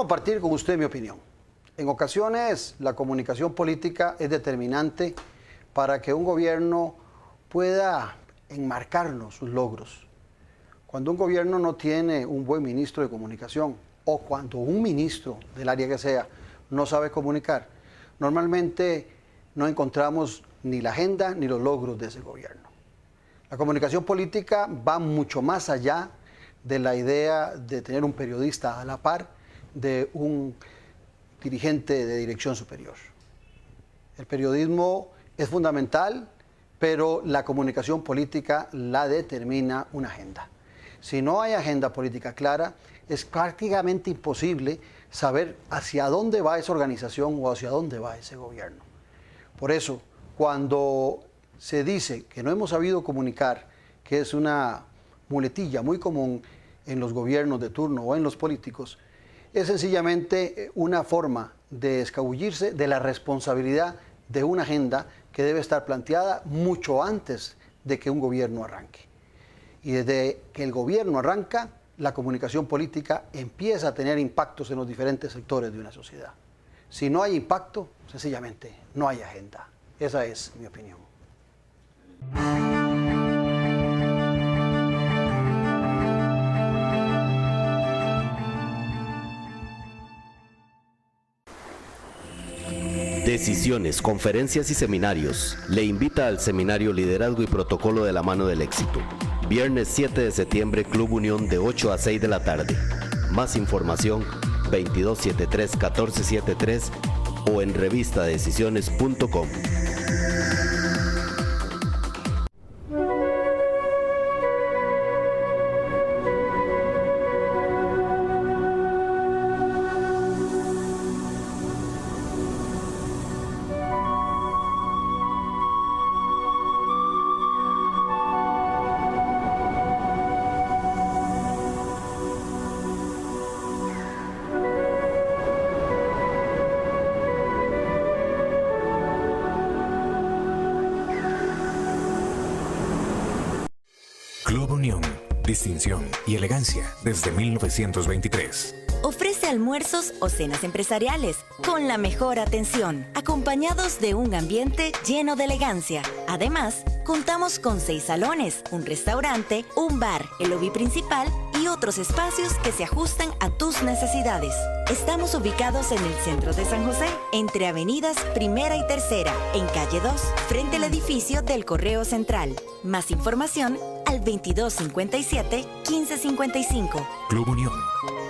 compartir con usted mi opinión. En ocasiones, la comunicación política es determinante para que un gobierno pueda enmarcarnos sus logros. Cuando un gobierno no tiene un buen ministro de comunicación o cuando un ministro del área que sea no sabe comunicar, normalmente no encontramos ni la agenda ni los logros de ese gobierno. La comunicación política va mucho más allá de la idea de tener un periodista a la par de un dirigente de dirección superior. El periodismo es fundamental, pero la comunicación política la determina una agenda. Si no hay agenda política clara, es prácticamente imposible saber hacia dónde va esa organización o hacia dónde va ese gobierno. Por eso, cuando se dice que no hemos sabido comunicar, que es una muletilla muy común en los gobiernos de turno o en los políticos, es sencillamente una forma de escabullirse de la responsabilidad de una agenda que debe estar planteada mucho antes de que un gobierno arranque. Y desde que el gobierno arranca, la comunicación política empieza a tener impactos en los diferentes sectores de una sociedad. Si no hay impacto, sencillamente no hay agenda. Esa es mi opinión. Decisiones, conferencias y seminarios. Le invita al seminario Liderazgo y Protocolo de la Mano del Éxito. Viernes 7 de septiembre, Club Unión, de 8 a 6 de la tarde. Más información, 2273-1473 o en revistadecisiones.com. Club Unión, distinción y elegancia desde 1923. Ofrece almuerzos o cenas empresariales con la mejor atención, acompañados de un ambiente lleno de elegancia. Además, contamos con 6 salones, un restaurante, un bar, el lobby principal y otros espacios que se ajustan a tus necesidades. Estamos ubicados en el centro de San José, entre avenidas Primera y Tercera, en calle 2, frente al edificio del Correo Central. Más información al 2257-1555. Club Unión,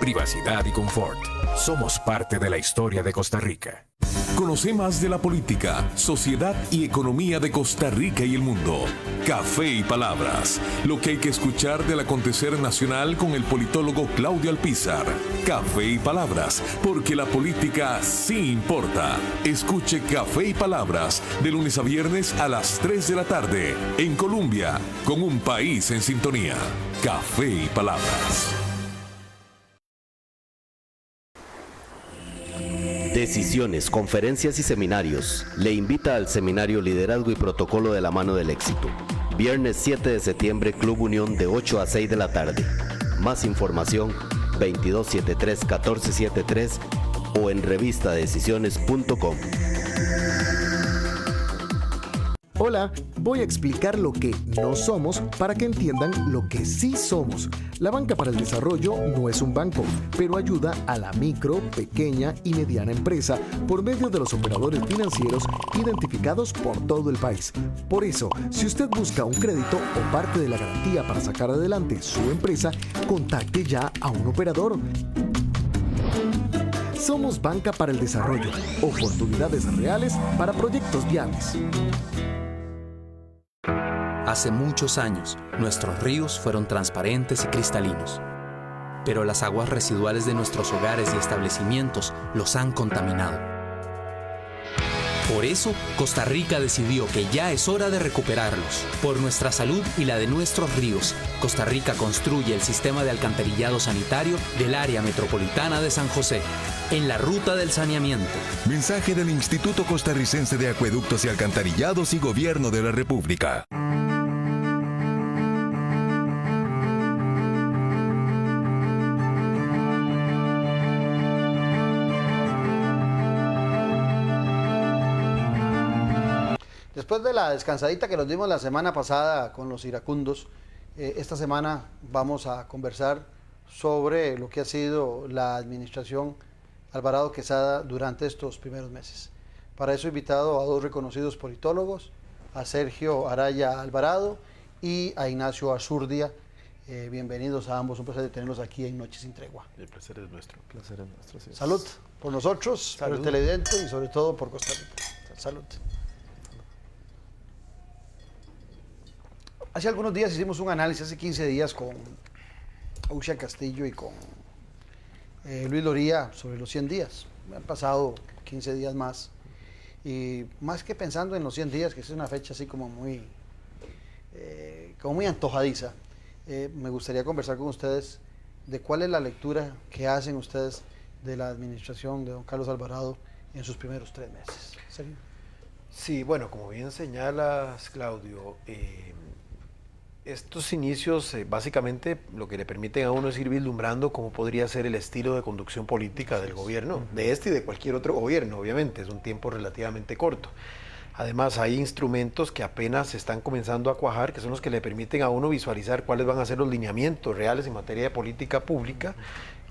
privacidad y confort. Somos parte de la historia de Costa Rica. Conoce más de la política, sociedad y economía de Costa Rica y el mundo. Café y Palabras, lo que hay que escuchar del acontecer nacional con el politólogo Claudio Alpizar. Café y Palabras, porque la política sí importa. Escuche Café y Palabras de lunes a viernes a las 3 de la tarde en Colombia, con un país en sintonía. Café y Palabras. Decisiones, conferencias y seminarios. Le invita al seminario Liderazgo y Protocolo de la Mano del Éxito. Viernes 7 de septiembre, Club Unión, de 8 a 6 de la tarde. Más información, 2273-1473 o en revistadecisiones.com. Hola, voy a explicar lo que no somos para que entiendan lo que sí somos. La Banca para el Desarrollo no es un banco, pero ayuda a la micro, pequeña y mediana empresa por medio de los operadores financieros identificados por todo el país. Por eso, si usted busca un crédito o parte de la garantía para sacar adelante su empresa, contacte ya a un operador. Somos Banca para el Desarrollo, oportunidades reales para proyectos viables. Hace muchos años, nuestros ríos fueron transparentes y cristalinos, pero las aguas residuales de nuestros hogares y establecimientos los han contaminado. Por eso, Costa Rica decidió que ya es hora de recuperarlos. Por nuestra salud y la de nuestros ríos, Costa Rica construye el sistema de alcantarillado sanitario del área metropolitana de San José, en la ruta del saneamiento. Mensaje del Instituto Costarricense de Acueductos y Alcantarillados y Gobierno de la República. Después de la descansadita que nos dimos la semana pasada con los iracundos, esta semana vamos a conversar sobre lo que ha sido la administración Alvarado Quesada durante estos primeros meses. Para eso he invitado a dos reconocidos politólogos, a Sergio Araya Alvarado y a Ignacio Azurdia. Bienvenidos a ambos, un placer de tenerlos aquí en Noche Sin Tregua. El placer es nuestro. El placer es nuestro. Sí. Salud por nosotros, Salud. por el televidente y sobre todo por Costa Rica. Salud. Hace algunos días hicimos un análisis, hace 15 días, con Uxia Castillo y con Luis Loría sobre los 100 días. Han pasado 15 días más. Y más que pensando en los 100 días, que es una fecha así como muy antojadiza, me gustaría conversar con ustedes de cuál es la lectura que hacen ustedes de la administración de don Carlos Alvarado en sus primeros 3 meses. ¿Serio? Sí, bueno, como bien señalas, Claudio, estos inicios básicamente lo que le permiten a uno es ir vislumbrando cómo podría ser el estilo de conducción política del gobierno, de este y de cualquier otro gobierno, obviamente, es un tiempo relativamente corto. Además, hay instrumentos que apenas se están comenzando a cuajar, que son los que le permiten a uno visualizar cuáles van a ser los lineamientos reales en materia de política pública,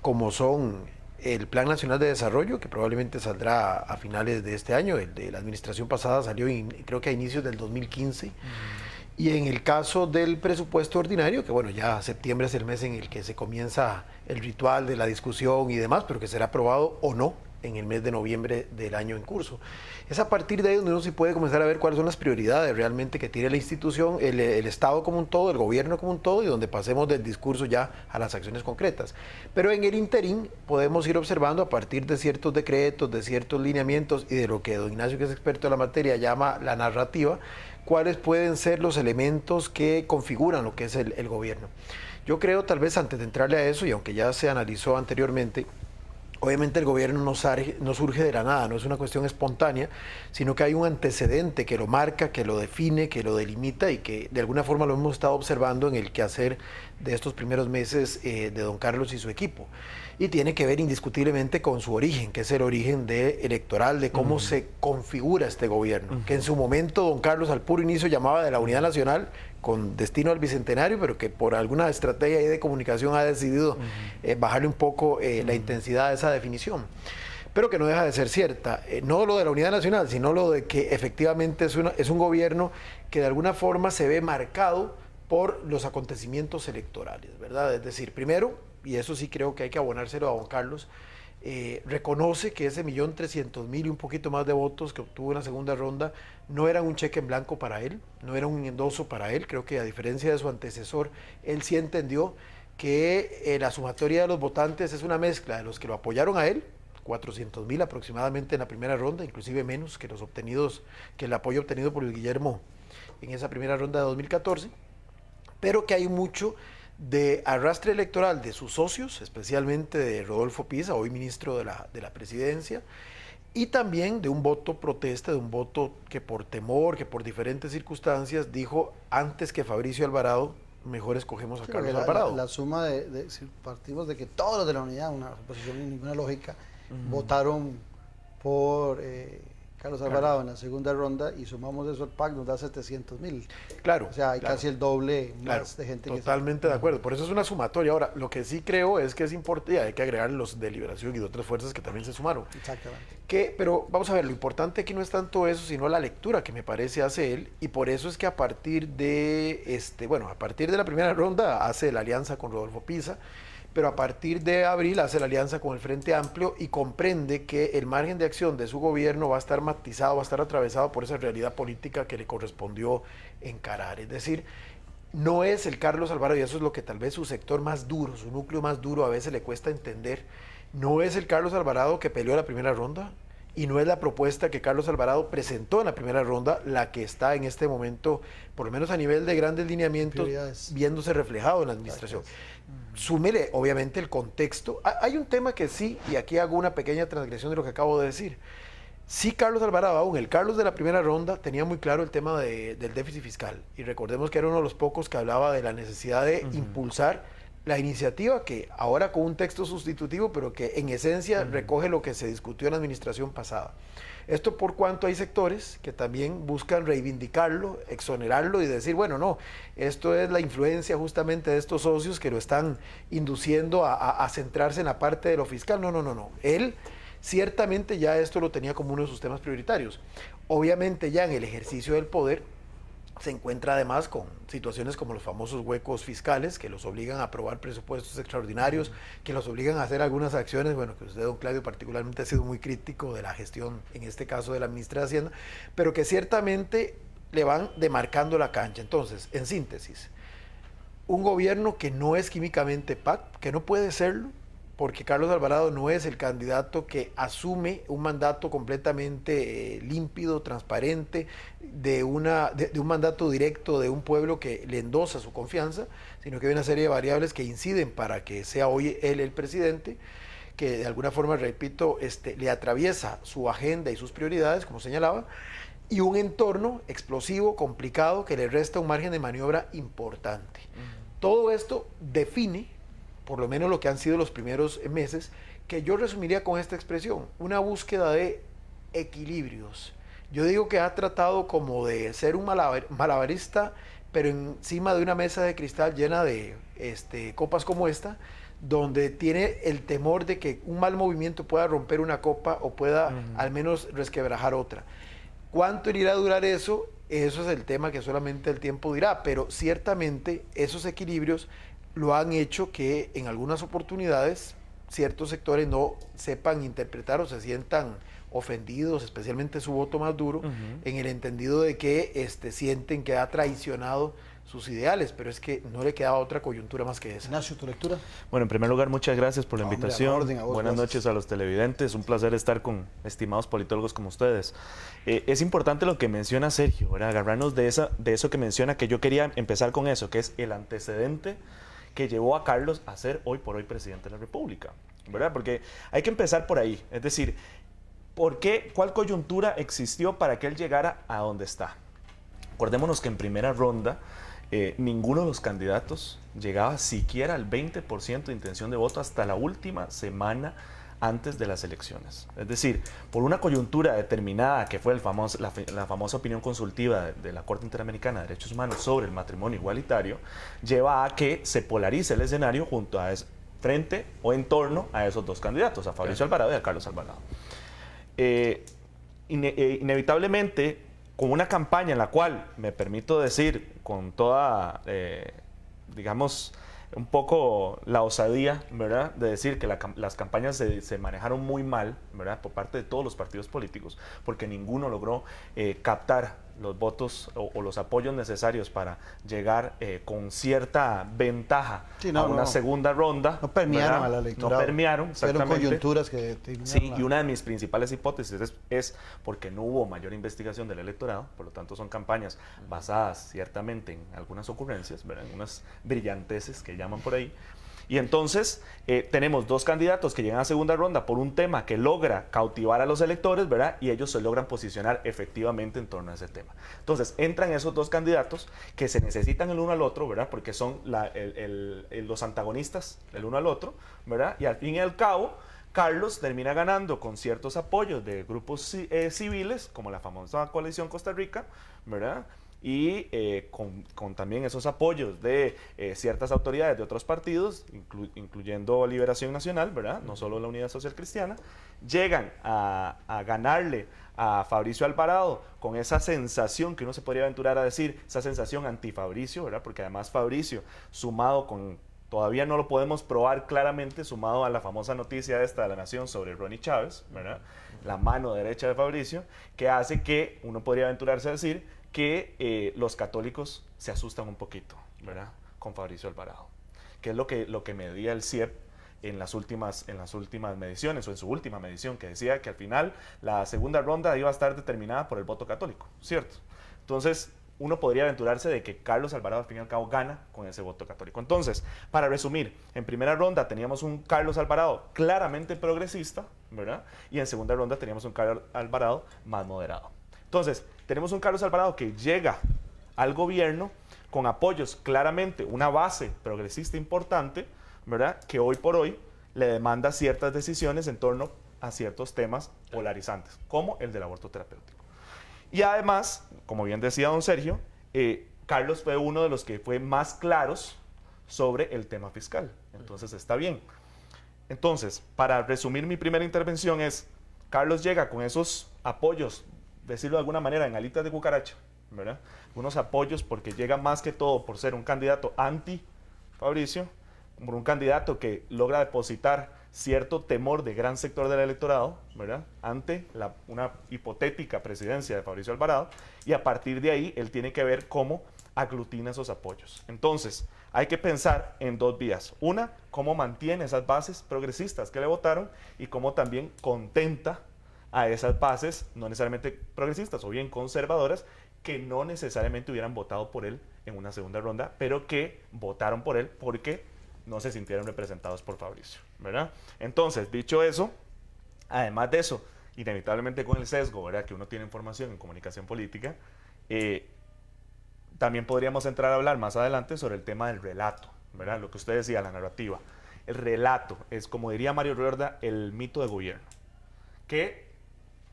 como son el Plan Nacional de Desarrollo, que probablemente saldrá a finales de este año. El de la administración pasada salió creo que a inicios del 2015. Y en el caso del presupuesto ordinario, que bueno, ya septiembre es el mes en el que se comienza el ritual de la discusión y demás, pero que será aprobado o no en el mes de noviembre del año en curso. Es a partir de ahí donde uno sí puede comenzar a ver cuáles son las prioridades realmente que tiene la institución, el Estado como un todo, el gobierno como un todo, y donde pasemos del discurso ya a las acciones concretas. Pero en el interín podemos ir observando a partir de ciertos decretos, de ciertos lineamientos y de lo que don Ignacio, que es experto en la materia, llama la narrativa, cuáles pueden ser los elementos que configuran lo que es el gobierno. Yo creo, tal vez antes de entrarle a eso, y aunque ya se analizó anteriormente, obviamente el gobierno no surge de la nada, no es una cuestión espontánea, sino que hay un antecedente que lo marca, que lo define, que lo delimita y que de alguna forma lo hemos estado observando en el quehacer de estos primeros meses de don Carlos y su equipo. Y tiene que ver indiscutiblemente con su origen, que es el origen electoral, de cómo se configura este gobierno, que en su momento don Carlos al puro inicio llamaba de la Unidad Nacional con destino al Bicentenario, pero que por alguna estrategia de comunicación ha decidido bajarle un poco la intensidad de esa definición, pero que no deja de ser cierta, no lo de la Unidad Nacional, sino lo de que efectivamente es un gobierno que de alguna forma se ve marcado por los acontecimientos electorales, ¿verdad? Es decir, primero, y eso sí creo que hay que abonárselo a don Carlos, reconoce que ese 1.300.000 y un poquito más de votos que obtuvo en la segunda ronda no eran un cheque en blanco para él, no era un endoso para él. Creo que a diferencia de su antecesor, él sí entendió que la sumatoria de los votantes es una mezcla de los que lo apoyaron a él, 400.000 aproximadamente en la primera ronda, inclusive menos que el apoyo obtenido por Luis Guillermo en esa primera ronda de 2014, pero que hay mucho de arrastre electoral de sus socios, especialmente de Rodolfo Pisa, hoy ministro de la Presidencia, y también de un voto protesta, de un voto que por temor, que por diferentes circunstancias, dijo antes que Fabricio Alvarado, mejor escogemos a Carlos Alvarado. La suma si partimos de que todos los de la unidad, una oposición sin ninguna lógica, votaron por Carlos Alvarado en la segunda ronda y sumamos eso al PAC, nos da 700.000. Claro. O sea, hay casi el doble más de gente. Totalmente de acuerdo. Por eso es una sumatoria. Ahora, lo que sí creo es que es importante, y hay que agregar los de Liberación y de otras fuerzas que también se sumaron. Exactamente. Pero vamos a ver, lo importante aquí no es tanto eso, sino la lectura que me parece hace él, y por eso es que a partir de la primera ronda hace la alianza con Rodolfo Pisa, pero a partir de abril hace la alianza con el Frente Amplio y comprende que el margen de acción de su gobierno va a estar matizado, va a estar atravesado por esa realidad política que le correspondió encarar. Es decir, no es el Carlos Alvarado, y eso es lo que tal vez su sector más duro, su núcleo más duro a veces le cuesta entender, no es el Carlos Alvarado que peleó la primera ronda, y no es la propuesta que Carlos Alvarado presentó en la primera ronda la que está en este momento, por lo menos a nivel de grandes lineamientos, viéndose reflejado en la administración. Súmele, obviamente, el contexto. Hay un tema que sí, y aquí hago una pequeña transgresión de lo que acabo de decir. Sí, Carlos Alvarado, aún el Carlos de la primera ronda, tenía muy claro el tema del déficit fiscal. Y recordemos que era uno de los pocos que hablaba de la necesidad de impulsar la iniciativa que ahora con un texto sustitutivo, pero que en esencia recoge lo que se discutió en la administración pasada. Esto por cuanto hay sectores que también buscan reivindicarlo, exonerarlo y decir, bueno, no, esto es la influencia justamente de estos socios que lo están induciendo a centrarse en la parte de lo fiscal. No. Él ciertamente ya esto lo tenía como uno de sus temas prioritarios. Obviamente ya en el ejercicio del poder se encuentra además con situaciones como los famosos huecos fiscales que los obligan a aprobar presupuestos extraordinarios, que los obligan a hacer algunas acciones, bueno, que usted, don Claudio, particularmente ha sido muy crítico de la gestión, en este caso de la ministra de Hacienda, pero que ciertamente le van demarcando la cancha. Entonces, en síntesis, un gobierno que no es químicamente PAC, que no puede serlo, porque Carlos Alvarado no es el candidato que asume un mandato completamente límpido, transparente, de un mandato directo de un pueblo que le endosa su confianza, sino que hay una serie de variables que inciden para que sea hoy él el presidente, que de alguna forma, repito, le atraviesa su agenda y sus prioridades, como señalaba, y un entorno explosivo, complicado, que le resta un margen de maniobra importante. Todo esto define por lo menos lo que han sido los primeros meses, que yo resumiría con esta expresión, una búsqueda de equilibrios. Yo digo que ha tratado como de ser un malabarista, pero encima de una mesa de cristal llena de copas como esta, donde tiene el temor de que un mal movimiento pueda romper una copa o pueda al menos resquebrajar otra. ¿Cuánto irá a durar eso? Eso es el tema que solamente el tiempo dirá, pero ciertamente esos equilibrios lo han hecho que en algunas oportunidades ciertos sectores no sepan interpretar o se sientan ofendidos, especialmente su voto más duro, en el entendido de que sienten que ha traicionado sus ideales, pero es que no le quedaba otra coyuntura más que esa. Ignacio, ¿tu lectura? Bueno, en primer lugar, muchas gracias por la invitación. Hombre, a vos, Buenas gracias. noches a los televidentes. Un placer estar con estimados politólogos como ustedes. Es importante lo que menciona Sergio, ¿verdad? Agarrarnos de eso que menciona, que yo quería empezar con eso, que es el antecedente que llevó a Carlos a ser hoy por hoy presidente de la República, ¿verdad? Porque hay que empezar por ahí, es decir, ¿cuál coyuntura existió para que él llegara a donde está? Acordémonos que en primera ronda ninguno de los candidatos llegaba siquiera al 20% de intención de voto hasta la última semana antes de las elecciones. Es decir, por una coyuntura determinada que fue la famosa opinión consultiva de la Corte Interamericana de Derechos Humanos sobre el matrimonio igualitario, lleva a que se polarice el escenario frente o en torno a esos dos candidatos, a Fabricio Alvarado y a Carlos Alvarado. Inevitablemente, con una campaña en la cual, me permito decir, con toda, digamos, un poco la osadía, ¿verdad?, de decir que las campañas se manejaron muy mal, ¿verdad?, por parte de todos los partidos políticos, porque ninguno logró captar los votos o los apoyos necesarios para llegar con cierta ventaja a una segunda ronda. No permearon ¿verdad? a la electorado. No permearon, exactamente. Fueron coyunturas que... Sí, y una de mis principales hipótesis es porque no hubo mayor investigación del electorado, por lo tanto son campañas basadas ciertamente en algunas ocurrencias, ¿verdad?, en unas brillanteces que llaman por ahí. Y entonces tenemos dos candidatos que llegan a segunda ronda por un tema que logra cautivar a los electores, ¿verdad? Y ellos se logran posicionar efectivamente en torno a ese tema. Entonces entran esos dos candidatos que se necesitan el uno al otro, ¿verdad? Porque son los antagonistas el uno al otro, ¿verdad? Y al fin y al cabo, Carlos termina ganando con ciertos apoyos de grupos civiles, como la famosa Coalición Costa Rica, ¿verdad? Y con también esos apoyos de ciertas autoridades de otros partidos, incluyendo Liberación Nacional, ¿verdad?, no solo la Unidad Social Cristiana, llegan a ganarle a Fabricio Alvarado con esa sensación que uno se podría aventurar a decir, esa sensación anti-Fabricio, ¿verdad?, porque además Fabricio, sumado con, todavía no lo podemos probar claramente, sumado a la famosa noticia esta de La Nación sobre Ronnie Chávez, ¿verdad?, la mano derecha de Fabricio, que hace que uno podría aventurarse a decir que los católicos se asustan un poquito, ¿verdad?, con Fabricio Alvarado, que es lo que medía el CIEP en las últimas mediciones, o en su última medición, que decía que al final la segunda ronda iba a estar determinada por el voto católico, ¿cierto? Entonces, uno podría aventurarse de que Carlos Alvarado al fin y al cabo gana con ese voto católico. Entonces, para resumir, en primera ronda teníamos un Carlos Alvarado claramente progresista, ¿verdad?, y en segunda ronda teníamos un Carlos Alvarado más moderado. Entonces, tenemos un Carlos Alvarado que llega al gobierno con apoyos claramente, una base progresista importante, ¿verdad? Que hoy por hoy le demanda ciertas decisiones en torno a ciertos temas polarizantes, como el del aborto terapéutico. Y además, como bien decía don Sergio, Carlos fue uno de los que fue más claros sobre el tema fiscal. Entonces está bien. Entonces, para resumir mi primera intervención es, Carlos llega con esos apoyos, decirlo de alguna manera, en alitas de cucaracha, ¿verdad? Unos apoyos porque llega más que todo por ser un candidato anti-Fabricio, por un candidato que logra depositar cierto temor de gran sector del electorado, ¿verdad? Ante una hipotética presidencia de Fabricio Alvarado, y a partir de ahí él tiene que ver cómo aglutina esos apoyos. Entonces, hay que pensar en dos vías. Una, cómo mantiene esas bases progresistas que le votaron y cómo también contenta a esas bases, no necesariamente progresistas o bien conservadoras, que no necesariamente hubieran votado por él en una segunda ronda, pero que votaron por él porque no se sintieron representados por Fabricio, ¿verdad? Entonces, dicho eso, además de eso, inevitablemente con el sesgo, ¿verdad?, que uno tiene en formación en comunicación política, también podríamos entrar a hablar más adelante sobre el tema del relato, ¿verdad? Lo que usted decía, la narrativa. El relato es, como diría Mario Riorda, el mito de gobierno, que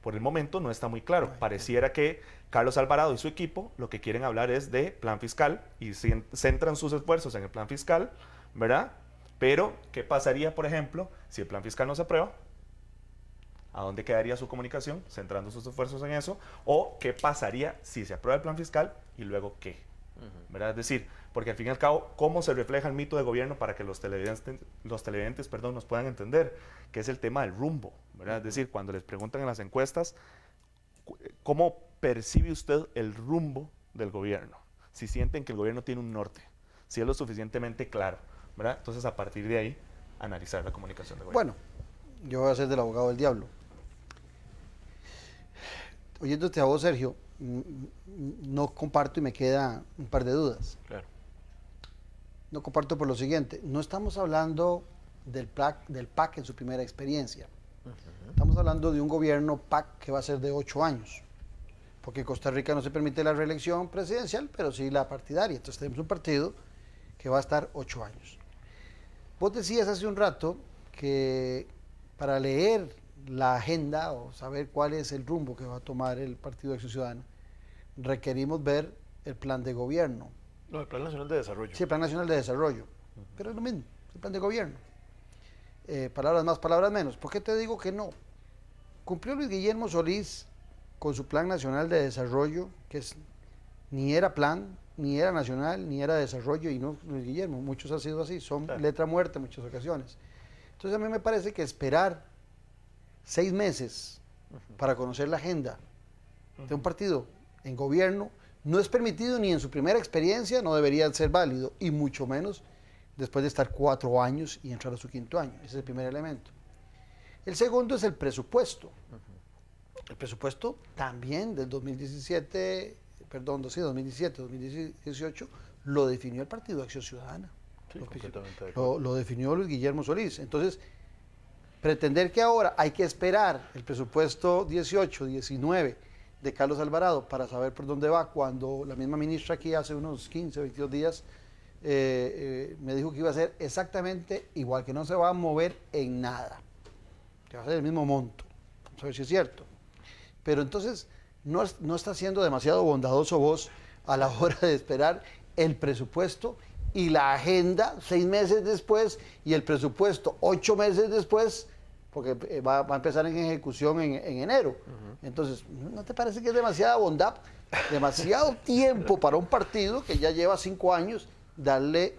por el momento no está muy claro. Pareciera que Carlos Alvarado y su equipo lo que quieren hablar es de plan fiscal y centran sus esfuerzos en el plan fiscal, ¿verdad? Pero, ¿qué pasaría, por ejemplo, si el plan fiscal no se aprueba? ¿A dónde quedaría su comunicación centrando sus esfuerzos en eso? ¿O qué pasaría si se aprueba el plan fiscal y luego qué? ¿Verdad? Es decir, porque al fin y al cabo, ¿cómo se refleja el mito de gobierno para que los televidentes nos puedan entender? Que es el tema del rumbo, ¿verdad? Es decir, cuando les preguntan en las encuestas, ¿cómo percibe usted el rumbo del gobierno? Si sienten que el gobierno tiene un norte, si es lo suficientemente claro, ¿verdad? Entonces, a partir de ahí, analizar la comunicación del gobierno. Bueno, yo voy a ser del abogado del diablo. Oyéndote a vos, Sergio, no comparto y me queda un par de dudas. Claro. No comparto por lo siguiente, no estamos hablando del PAC en su primera experiencia. Estamos hablando de un gobierno PAC que va a ser de 8 años, porque en Costa Rica no se permite la reelección presidencial, pero sí la partidaria. Entonces tenemos un partido que va a estar 8 años. Vos decías hace un rato que para leer la agenda o saber cuál es el rumbo que va a tomar el Partido de Acción Ciudadana, requerimos ver el plan de gobierno. No, el Plan Nacional de Desarrollo. Sí, el Plan Nacional de Desarrollo. Pero es lo mismo, el plan de gobierno. Palabras más, palabras menos. ¿Por qué te digo que no? Cumplió Luis Guillermo Solís con su Plan Nacional de Desarrollo, que ni era plan, ni era nacional, ni era desarrollo, y no Luis Guillermo. Muchos han sido así, son letra muerta en muchas ocasiones. Entonces a mí me parece que esperar 6 meses para conocer la agenda de un partido en gobierno no es permitido ni en su primera experiencia, no debería ser válido, y mucho menos después de estar 4 años y entrar a su 5º año. Ese es el primer elemento. El segundo es el presupuesto. El presupuesto también del 2017-2018 lo definió el Partido de Acción Ciudadana. Sí, lo definió Luis Guillermo Solís. Entonces, pretender que ahora hay que esperar el presupuesto 18-19 de Carlos Alvarado para saber por dónde va, cuando la misma ministra aquí hace unos 15 o 22 días me dijo que iba a ser exactamente igual, que no se va a mover en nada, que va a ser el mismo monto. Vamos a ver si es cierto. Pero entonces no está siendo demasiado bondadoso vos a la hora de esperar el presupuesto y la agenda 6 meses después y el presupuesto 8 meses después, porque va a empezar en ejecución en enero. Entonces, ¿no te parece que es demasiada bondad, demasiado tiempo para un partido que ya lleva 5 años, darle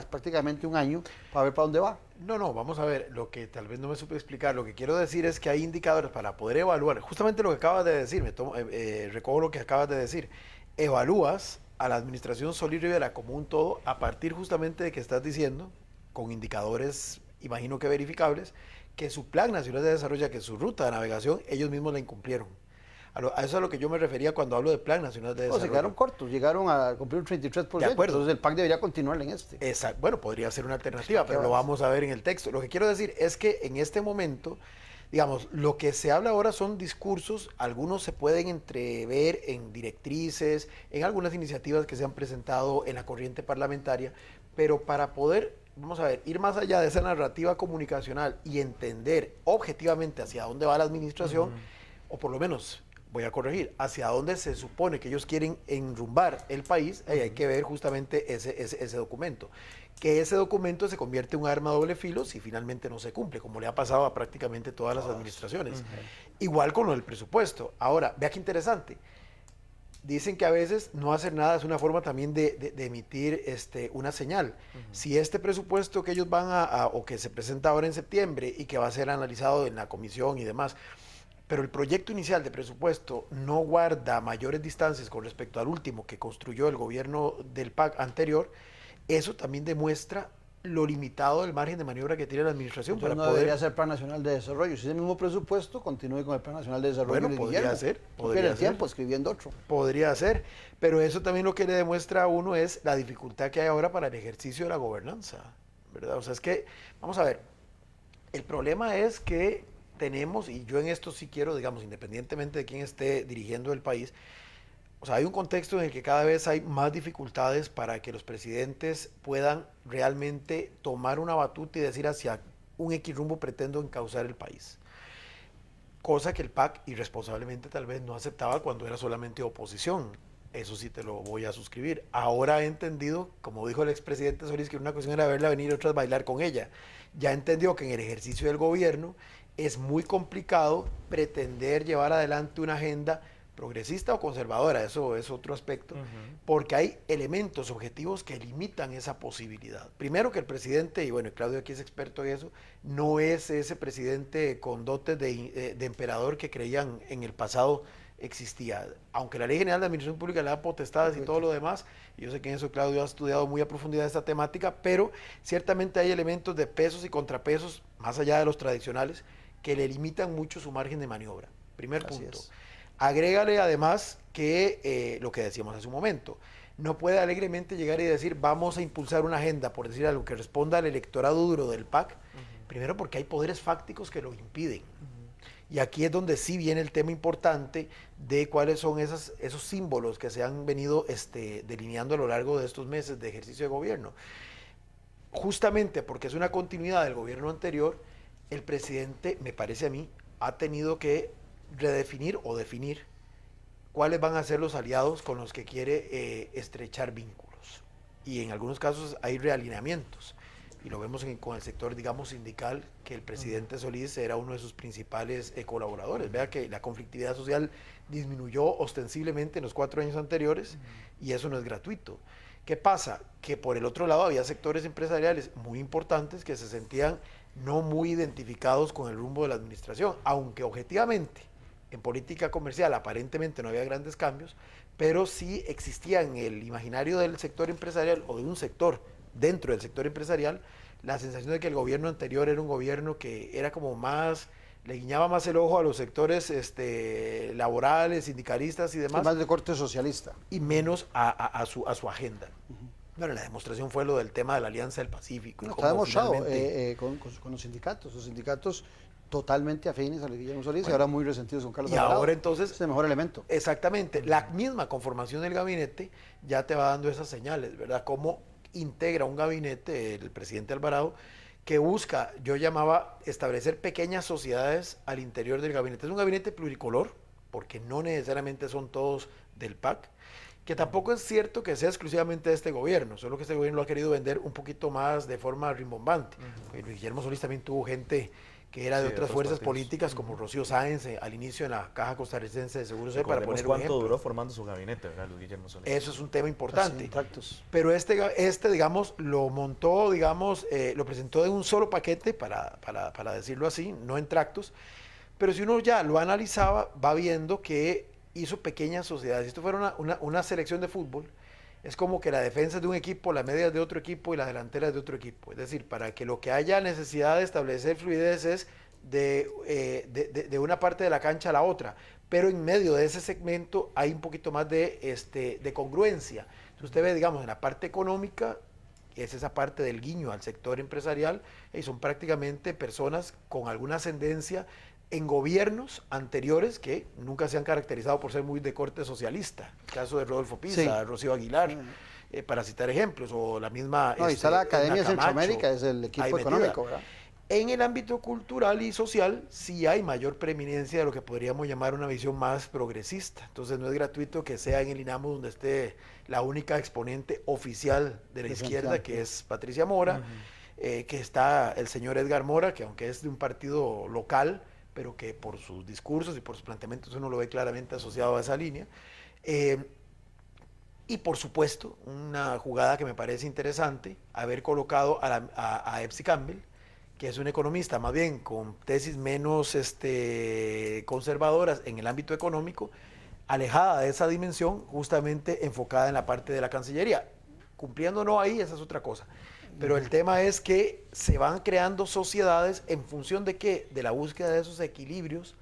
prácticamente un año para ver para dónde va? No, vamos a ver, lo que tal vez no me supe explicar, lo que quiero decir es que hay indicadores para poder evaluar, justamente lo que acabas de decir, recojo lo que acabas de decir, evalúas a la administración Solís Rivera como un todo a partir justamente de que estás diciendo, con indicadores, imagino que verificables, que su Plan Nacional de Desarrollo, que su ruta de navegación, ellos mismos la incumplieron. A eso es a lo que yo me refería cuando hablo de Plan Nacional de Desarrollo. Se quedaron cortos, llegaron a cumplir un 33%, de acuerdo. Entonces el PAC debería continuar en este. Exacto. Bueno, podría ser una alternativa, pero lo vamos a ver en el texto. Lo que quiero decir es que en este momento, digamos, lo que se habla ahora son discursos, algunos se pueden entrever en directrices, en algunas iniciativas que se han presentado en la corriente parlamentaria, pero para poder, vamos a ver, ir más allá de esa narrativa comunicacional y entender objetivamente hacia dónde va la administración, o por lo menos, voy a corregir, hacia dónde se supone que ellos quieren enrumbar el país, hay que ver justamente ese documento. Que ese documento se convierte en un arma de doble filo si finalmente no se cumple, como le ha pasado a prácticamente todas las administraciones. Igual con lo del presupuesto. Ahora, vea qué interesante. Dicen que a veces no hacer nada es una forma también de emitir una señal. Si este presupuesto que ellos van o que se presenta ahora en septiembre y que va a ser analizado en la comisión y demás, pero el proyecto inicial de presupuesto no guarda mayores distancias con respecto al último que construyó el gobierno del PAC anterior, eso también demuestra lo limitado del margen de maniobra que tiene la administración. Entonces para no poder... debería ser Plan Nacional de Desarrollo. Si es el mismo presupuesto, continúe con el Plan Nacional de Desarrollo. Bueno, podría ser. No pierde tiempo escribiendo otro. Podría ser, pero eso también lo que le demuestra a uno es la dificultad que hay ahora para el ejercicio de la gobernanza, ¿verdad? O sea, es que, vamos a ver, el problema es que tenemos, y yo en esto sí quiero, digamos, independientemente de quién esté dirigiendo el país, o sea, hay un contexto en el que cada vez hay más dificultades para que los presidentes puedan realmente tomar una batuta y decir hacia un X rumbo pretendo encauzar el país. Cosa que el PAC irresponsablemente tal vez no aceptaba cuando era solamente oposición. Eso sí te lo voy a suscribir. Ahora he entendido, como dijo el expresidente Solís, que una cuestión era verla venir y otra es bailar con ella. Ya entendió que en el ejercicio del gobierno es muy complicado pretender llevar adelante una agenda progresista o conservadora, eso es otro aspecto, porque hay elementos objetivos que limitan esa posibilidad. Primero que el presidente, y bueno, Claudio aquí es experto en eso, no es ese presidente con dotes de emperador que creían en el pasado existía. Aunque la Ley General de Administración Pública le da potestades y todo lo demás, yo sé que en eso Claudio ha estudiado muy a profundidad esta temática, pero ciertamente hay elementos de pesos y contrapesos, más allá de los tradicionales, que le limitan mucho su margen de maniobra. Primer punto. Agrégale además que lo que decíamos hace un momento, no puede alegremente llegar y decir vamos a impulsar una agenda, por decir algo, que responda al electorado duro del PAC, primero porque hay poderes fácticos que lo impiden. Y aquí es donde sí viene el tema importante de cuáles son esos símbolos que se han venido delineando a lo largo de estos meses de ejercicio de gobierno. Justamente porque es una continuidad del gobierno anterior, el presidente, me parece a mí, ha tenido que redefinir o definir cuáles van a ser los aliados con los que quiere estrechar vínculos. Y en algunos casos hay realineamientos. Y lo vemos con el sector, digamos, sindical, que el presidente Solís era uno de sus principales colaboradores. Vea que la conflictividad social disminuyó ostensiblemente en los 4 años anteriores y eso no es gratuito. ¿Qué pasa? Que por el otro lado había sectores empresariales muy importantes que se sentían no muy identificados con el rumbo de la administración, aunque objetivamente en política comercial aparentemente no había grandes cambios, pero sí existía en el imaginario del sector empresarial o de un sector dentro del sector empresarial la sensación de que el gobierno anterior era un gobierno que era como más, le guiñaba más el ojo a los sectores laborales, sindicalistas y demás. Más de corte socialista. Y menos a su agenda. Bueno, la demostración fue lo del tema de la Alianza del Pacífico. Está demostrado con los sindicatos totalmente afines a Guillermo Solís y ahora muy resentidos con Carlos Alvarado. Ahora entonces es el mejor elemento. Exactamente, la misma conformación del gabinete ya te va dando esas señales, ¿verdad? Cómo integra un gabinete el presidente Alvarado que busca, yo llamaba, establecer pequeñas sociedades al interior del gabinete. Es un gabinete pluricolor, porque no necesariamente son todos del PAC, que tampoco es cierto que sea exclusivamente de este gobierno, solo que este gobierno lo ha querido vender un poquito más de forma rimbombante. Guillermo Solís también tuvo gente que era de otras fuerzas políticas, como Rocío Sáenz al inicio en la Caja Costarricense de Seguros Social, para poner un ejemplo. ¿Cuánto duró formando su gabinete, verdad, Luis Guillermo Solís? Eso es un tema importante. Pero digamos, lo montó, digamos, lo presentó de un solo paquete, para decirlo así, no en tractos. Pero si uno ya lo analizaba, va viendo que hizo pequeñas sociedades. Si esto fuera una selección de fútbol, es como que la defensa es de un equipo, la media es de otro equipo y la delantera es de otro equipo. Es decir, para que lo que haya necesidad de establecer fluidez es de una parte de la cancha a la otra. Pero en medio de ese segmento hay un poquito más de congruencia. Si usted ve, digamos, en la parte económica, es esa parte del guiño al sector empresarial, y son prácticamente personas con alguna ascendencia en gobiernos anteriores que nunca se han caracterizado por ser muy de corte socialista. El caso de Rodolfo Pisa, Sí. Rocío Aguilar, para citar ejemplos, o la misma... No, y está la Academia Edna Camacho, Centroamérica, es el ahí equipo metida. económico, ¿verdad? En el ámbito cultural y social sí hay mayor preeminencia de lo que podríamos llamar una visión más progresista. Entonces no es gratuito que sea en el INAMU donde esté la única exponente oficial de la izquierda, que es Patricia Mora, que está el señor Edgar Mora, que aunque es de un partido local, pero que por sus discursos y por sus planteamientos uno lo ve claramente asociado a esa línea. Y por supuesto, una jugada que me parece interesante, haber colocado a Epsi Campbell, que es un economista más bien con tesis menos conservadoras en el ámbito económico, alejada de esa dimensión, justamente enfocada en la parte de la Cancillería. Cumpliendo o no ahí, esa es otra cosa. Pero el tema es que se van creando sociedades en función de qué, de la búsqueda de esos equilibrios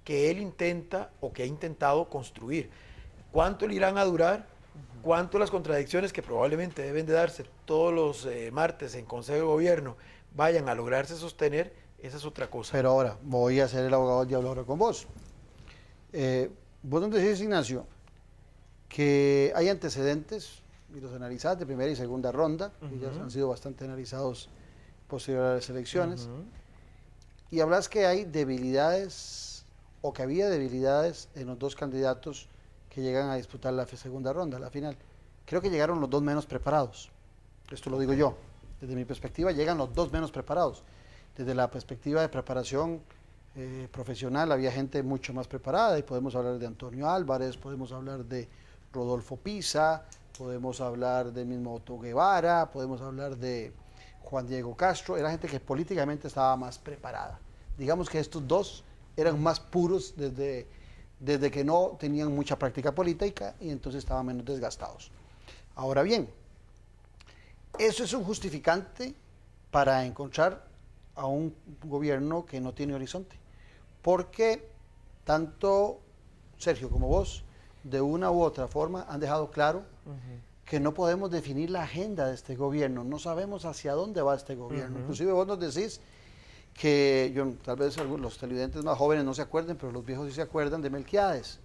que él intenta o que ha intentado construir. ¿Cuánto le irán a durar? ¿Cuánto las contradicciones que probablemente deben de darse todos los martes en Consejo de Gobierno vayan a lograrse sostener? Esa es otra cosa. Pero ahora, voy a ser el abogado del diablo ahora con vos. Vos no decís, Ignacio, que hay antecedentes, y los analizás de primera y segunda ronda, que ya han sido bastante analizados posterior a las elecciones, y hablas que hay debilidades, o que había debilidades en los dos candidatos que llegan a disputar la segunda ronda, la final. Creo que llegaron los dos menos preparados. Esto lo digo yo. Desde mi perspectiva, llegan los dos menos preparados. Desde la perspectiva de preparación profesional, había gente mucho más preparada, y podemos hablar de Antonio Álvarez, podemos hablar de Rodolfo Pisa, podemos hablar del mismo Otto Guevara, podemos hablar de Juan Diego Castro. Era gente que políticamente estaba más preparada. Digamos que estos dos eran más puros desde que no tenían mucha práctica política, y entonces estaban menos desgastados. Ahora bien, eso es un justificante para encontrar a un gobierno que no tiene horizonte, porque tanto Sergio como vos, de una u otra forma, han dejado claro que no podemos definir la agenda de este gobierno, no sabemos hacia dónde va este gobierno. Inclusive vos nos decís que, tal vez los televidentes más jóvenes no se acuerden, pero los viejos sí se acuerdan de Melquiades,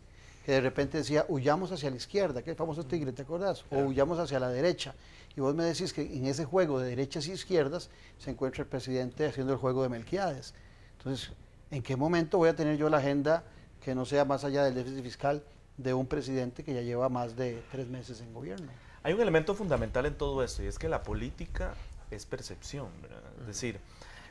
que de repente decía, huyamos hacia la izquierda, que es el famoso tigre, ¿te acordás? O huyamos hacia la derecha. Y vos me decís que en ese juego de derechas y izquierdas se encuentra el presidente haciendo el juego de Melquiades. Entonces, ¿en qué momento voy a tener yo la agenda que no sea más allá del déficit fiscal de un presidente que ya lleva más de 3 meses en gobierno? Hay un elemento fundamental en todo esto, y es que la política es percepción, ¿verdad? Es decir,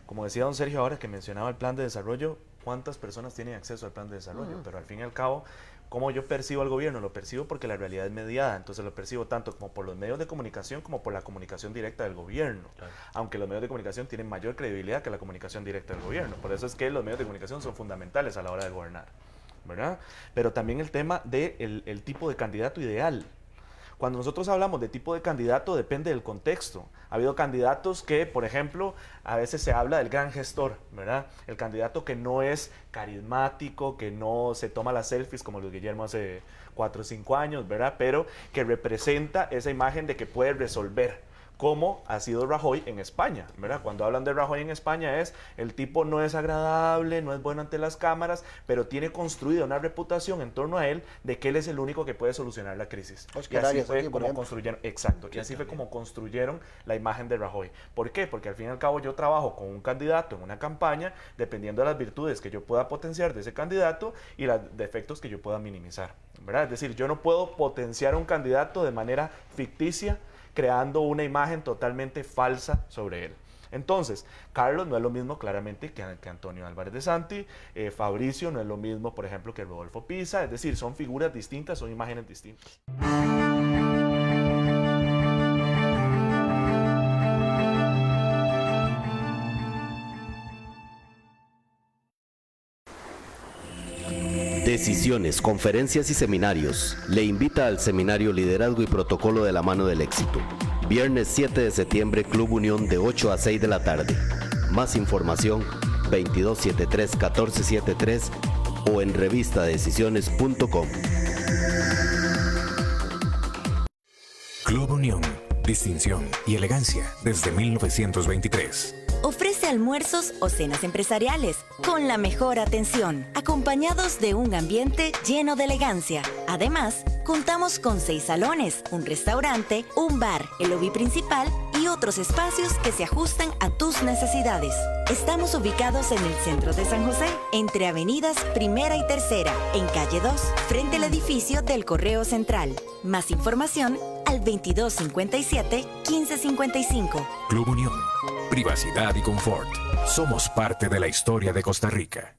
como decía don Sergio ahora que mencionaba el plan de desarrollo, ¿cuántas personas tienen acceso al plan de desarrollo? Pero al fin y al cabo, ¿cómo yo percibo al gobierno? Lo percibo porque la realidad es mediada, entonces lo percibo tanto como por los medios de comunicación como por la comunicación directa del gobierno. Claro. Aunque los medios de comunicación tienen mayor credibilidad que la comunicación directa del gobierno. Por eso es que los medios de comunicación son fundamentales a la hora de gobernar, ¿verdad? Pero también el tema del tipo de candidato ideal. Cuando nosotros hablamos de tipo de candidato, depende del contexto. Ha habido candidatos que, por ejemplo, a veces se habla del gran gestor, ¿verdad? El candidato que no es carismático, que no se toma las selfies como Luis Guillermo hace 4 o 5 años, ¿verdad? Pero que representa esa imagen de que puede resolver, como ha sido Rajoy en España, ¿verdad? Cuando hablan de Rajoy en España el tipo no es agradable, no es bueno ante las cámaras, pero tiene construida una reputación en torno a él de que él es el único que puede solucionar la crisis. Oscar y así Arias, fue aquí, como construyeron, exacto, y así fue como construyeron la imagen de Rajoy. ¿Por qué? Porque al fin y al cabo yo trabajo con un candidato en una campaña dependiendo de las virtudes que yo pueda potenciar de ese candidato y los defectos que yo pueda minimizar, ¿verdad? Es decir, yo no puedo potenciar a un candidato de manera ficticia, creando una imagen totalmente falsa sobre él. Entonces, Carlos no es lo mismo claramente que Antonio Álvarez de Santi, Fabricio no es lo mismo, por ejemplo, que Rodolfo Pisa, es decir, son figuras distintas, son imágenes distintas. Decisiones, conferencias y seminarios. Le invita al seminario Liderazgo y Protocolo de la Mano del Éxito. Viernes 7 de septiembre, Club Unión de 8 a 6 de la tarde. Más información 2273-1473 o en revistadecisiones.com. Club Unión, distinción y elegancia desde 1923. ofrece almuerzos o cenas empresariales con la mejor atención, acompañados de un ambiente lleno de elegancia. Además, contamos con 6 salones, un restaurante, un bar, el lobby principal y otros espacios que se ajustan a tus necesidades. Estamos ubicados en el centro de San José, entre avenidas Primera y Tercera, en calle 2, frente al edificio del Correo Central. Más información al 2257-1555. Club Unión. Privacidad y confort. Somos parte de la historia de Costa Rica.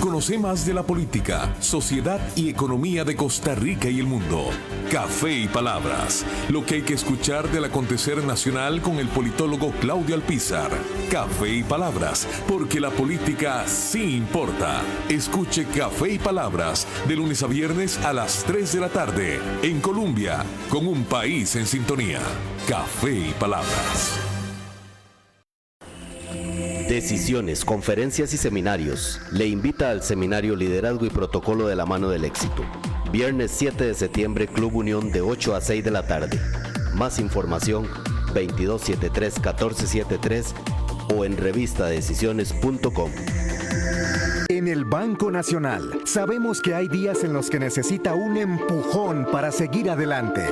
Conoce más de la política, sociedad y economía de Costa Rica y el mundo. Café y Palabras. Lo que hay que escuchar del acontecer nacional con el politólogo Claudio Alpizar. Café y Palabras, porque la política sí importa. Escuche Café y Palabras de lunes a viernes a las 3 de la tarde en Colombia, con un país en sintonía. Café y Palabras. Decisiones, conferencias y seminarios. Le invita al seminario Liderazgo y Protocolo de la Mano del Éxito. Viernes 7 de septiembre, Club Unión de 8 a 6 de la tarde. Más información 2273-1473 o en revistadecisiones.com. En el Banco Nacional sabemos que hay días en los que necesita un empujón para seguir adelante,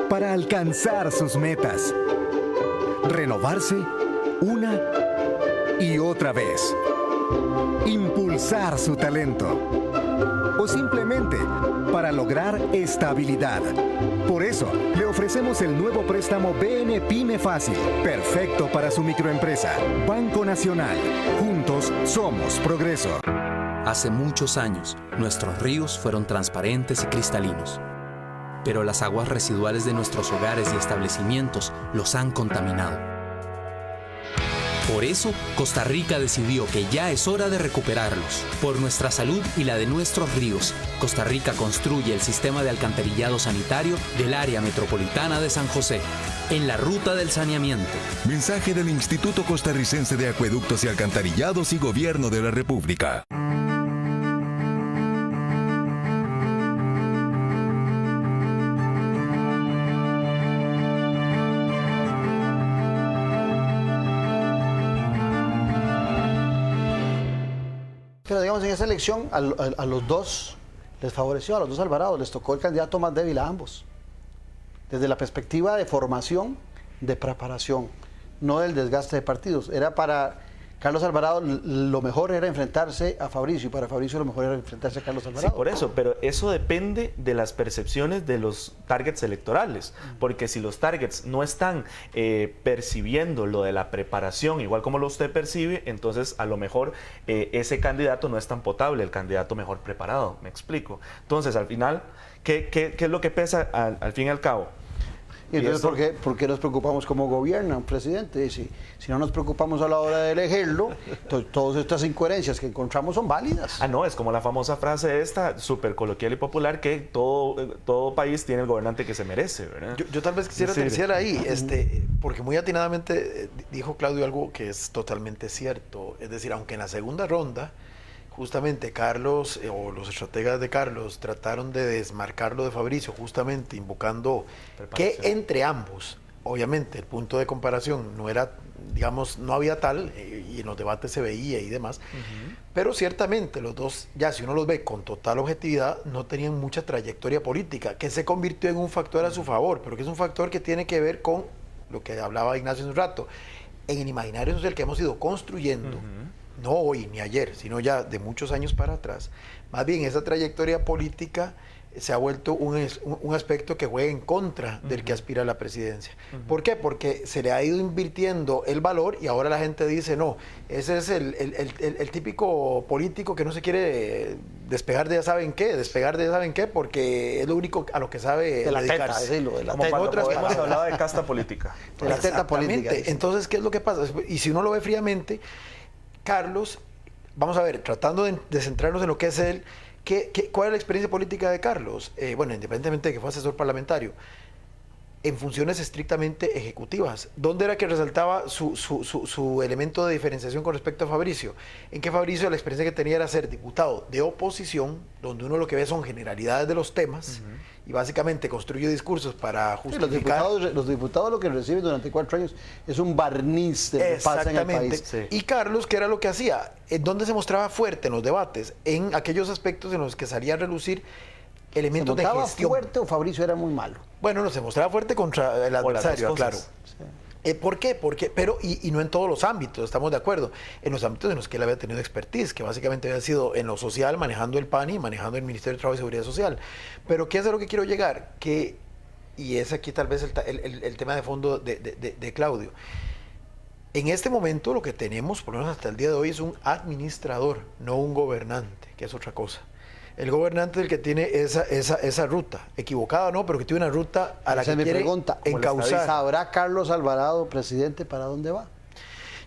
para alcanzar sus metas, renovarse una y otra vez, impulsar su talento o simplemente para lograr estabilidad. Por eso, le ofrecemos el nuevo préstamo BN Pyme Fácil, perfecto para su microempresa. Banco Nacional, juntos somos progreso. Hace muchos años, nuestros ríos fueron transparentes y cristalinos, pero las aguas residuales de nuestros hogares y establecimientos los han contaminado. Por eso, Costa Rica decidió que ya es hora de recuperarlos. Por nuestra salud y la de nuestros ríos, Costa Rica construye el sistema de alcantarillado sanitario del área metropolitana de San José, en la ruta del saneamiento. Mensaje del Instituto Costarricense de Acueductos y Alcantarillados y Gobierno de la República. Pero digamos, en esa elección a los dos les favoreció, a los dos Alvarados, les tocó el candidato más débil a ambos. Desde la perspectiva de formación, de preparación, no del desgaste de partidos. Era para Carlos Alvarado lo mejor era enfrentarse a Fabricio y para Fabricio lo mejor era enfrentarse a Carlos Alvarado. Sí, por eso, pero eso depende de las percepciones de los targets electorales, porque si los targets no están percibiendo lo de la preparación igual como lo usted percibe, entonces a lo mejor ese candidato no es tan potable, el candidato mejor preparado, me explico. Entonces al final, ¿qué es lo que pesa al fin y al cabo? Y entonces, ¿por qué nos preocupamos como gobierna un presidente? Si no nos preocupamos a la hora de elegirlo, todas estas incoherencias que encontramos son válidas. No, es como la famosa frase esta, súper coloquial y popular, que todo país tiene el gobernante que se merece, ¿verdad? Yo tal vez quisiera terciar ahí, porque muy atinadamente dijo Claudio algo que es totalmente cierto. Es decir, aunque en la segunda ronda, justamente Carlos, o los estrategas de Carlos, trataron de desmarcarlo de Fabricio, justamente invocando que entre ambos, obviamente, el punto de comparación no era, digamos, no había tal, y en los debates se veía y demás, pero ciertamente los dos, ya si uno los ve con total objetividad, no tenían mucha trayectoria política, que se convirtió en un factor a su favor, pero que es un factor que tiene que ver con lo que hablaba Ignacio hace un rato, en el imaginario social que hemos ido construyendo, no hoy ni ayer, sino ya de muchos años para atrás. Más bien esa trayectoria política se ha vuelto un aspecto que juega en contra del que aspira a la presidencia. ¿Por qué? Porque se le ha ido invirtiendo el valor y ahora la gente dice, no, ese es el típico político que no se quiere despegar de ya saben qué, porque es lo único a lo que sabe de la dedicarse. teta, decirlo, de la Como teta. cuando Podemos hablaba de casta política. De la teta política. Exactamente. Entonces, ¿qué es lo que pasa? Y si uno lo ve fríamente, Carlos, vamos a ver, tratando de centrarnos en lo que es él, ¿cuál es la experiencia política de Carlos? Bueno, independientemente de que fue asesor parlamentario, en funciones estrictamente ejecutivas. ¿Dónde era que resaltaba su elemento de diferenciación con respecto a Fabricio? En que Fabricio la experiencia que tenía era ser diputado de oposición, donde uno lo que ve son generalidades de los temas, y básicamente construye discursos para justificar... Sí, los diputados lo que reciben durante 4 años es un barniz de lo que pasa en el país. Sí. Y Carlos, ¿qué era lo que hacía? ¿Dónde se mostraba fuerte en los debates? En aquellos aspectos en los que salía a relucir elementos de gestión. ¿Se mostraba fuerte o Fabricio era muy malo? Bueno, no, se mostraba fuerte contra el adversario, claro. Sí. ¿Por qué? Pero, y no en todos los ámbitos, estamos de acuerdo. En los ámbitos en los que él había tenido expertise, que básicamente había sido en lo social, manejando el PAN y manejando el Ministerio de Trabajo y Seguridad Social. Pero ¿qué es a lo que quiero llegar? Y es aquí tal vez el tema de fondo de Claudio. En este momento lo que tenemos, por lo menos hasta el día de hoy, es un administrador, no un gobernante, que es otra cosa. El gobernante es el que tiene esa ruta, equivocada o no, pero que tiene una ruta a la que quiere encauzar. ¿Sabrá Carlos Alvarado, presidente, para dónde va?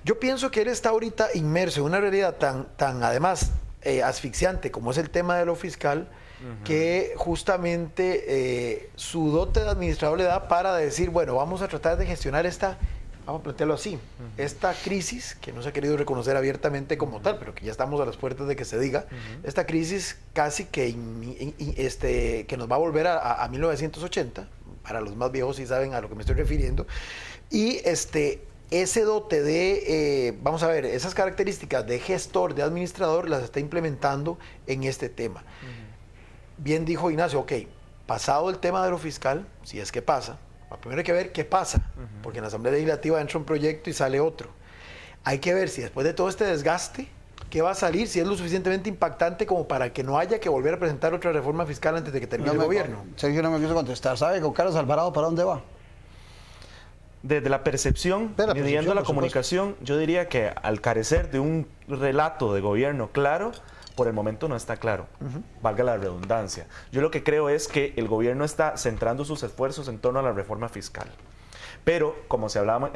Yo pienso que él está ahorita inmerso en una realidad tan además asfixiante como es el tema de lo fiscal, que justamente su dote de administrador le da para decir, bueno, vamos a tratar de gestionar vamos a plantearlo así, esta crisis, que no se ha querido reconocer abiertamente como tal, pero que ya estamos a las puertas de que se diga, esta crisis casi que nos va a volver a 1980, para los más viejos sí saben a lo que me estoy refiriendo, y ese dote de, vamos a ver, esas características de gestor, de administrador, las está implementando en este tema. Bien dijo Ignacio, ok, pasado el tema de lo fiscal, si es que pasa, primero hay que ver qué pasa, porque en la Asamblea Legislativa entra un proyecto y sale otro. Hay que ver si después de todo este desgaste, qué va a salir, si es lo suficientemente impactante como para que no haya que volver a presentar otra reforma fiscal antes de que termine el gobierno. Sergio no me quiso contestar. ¿Sabe con Carlos Alvarado para dónde va? Desde la percepción, midiendo la comunicación, yo diría que al carecer de un relato de gobierno claro, por el momento no está claro, valga la redundancia. Yo lo que creo es que el gobierno está centrando sus esfuerzos en torno a la reforma fiscal. Pero, como se hablaba,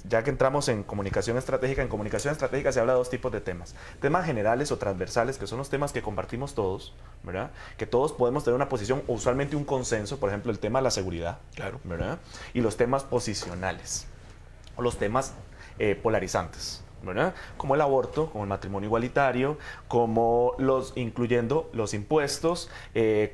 ya que entramos en comunicación estratégica se habla de 2 tipos de temas. Temas generales o transversales, que son los temas que compartimos todos, ¿verdad? Que todos podemos tener una posición, o usualmente un consenso, por ejemplo, el tema de la seguridad, claro, ¿verdad? Y los temas posicionales, o los temas polarizantes, ¿verdad? Como el aborto, como el matrimonio igualitario, como incluyendo los impuestos,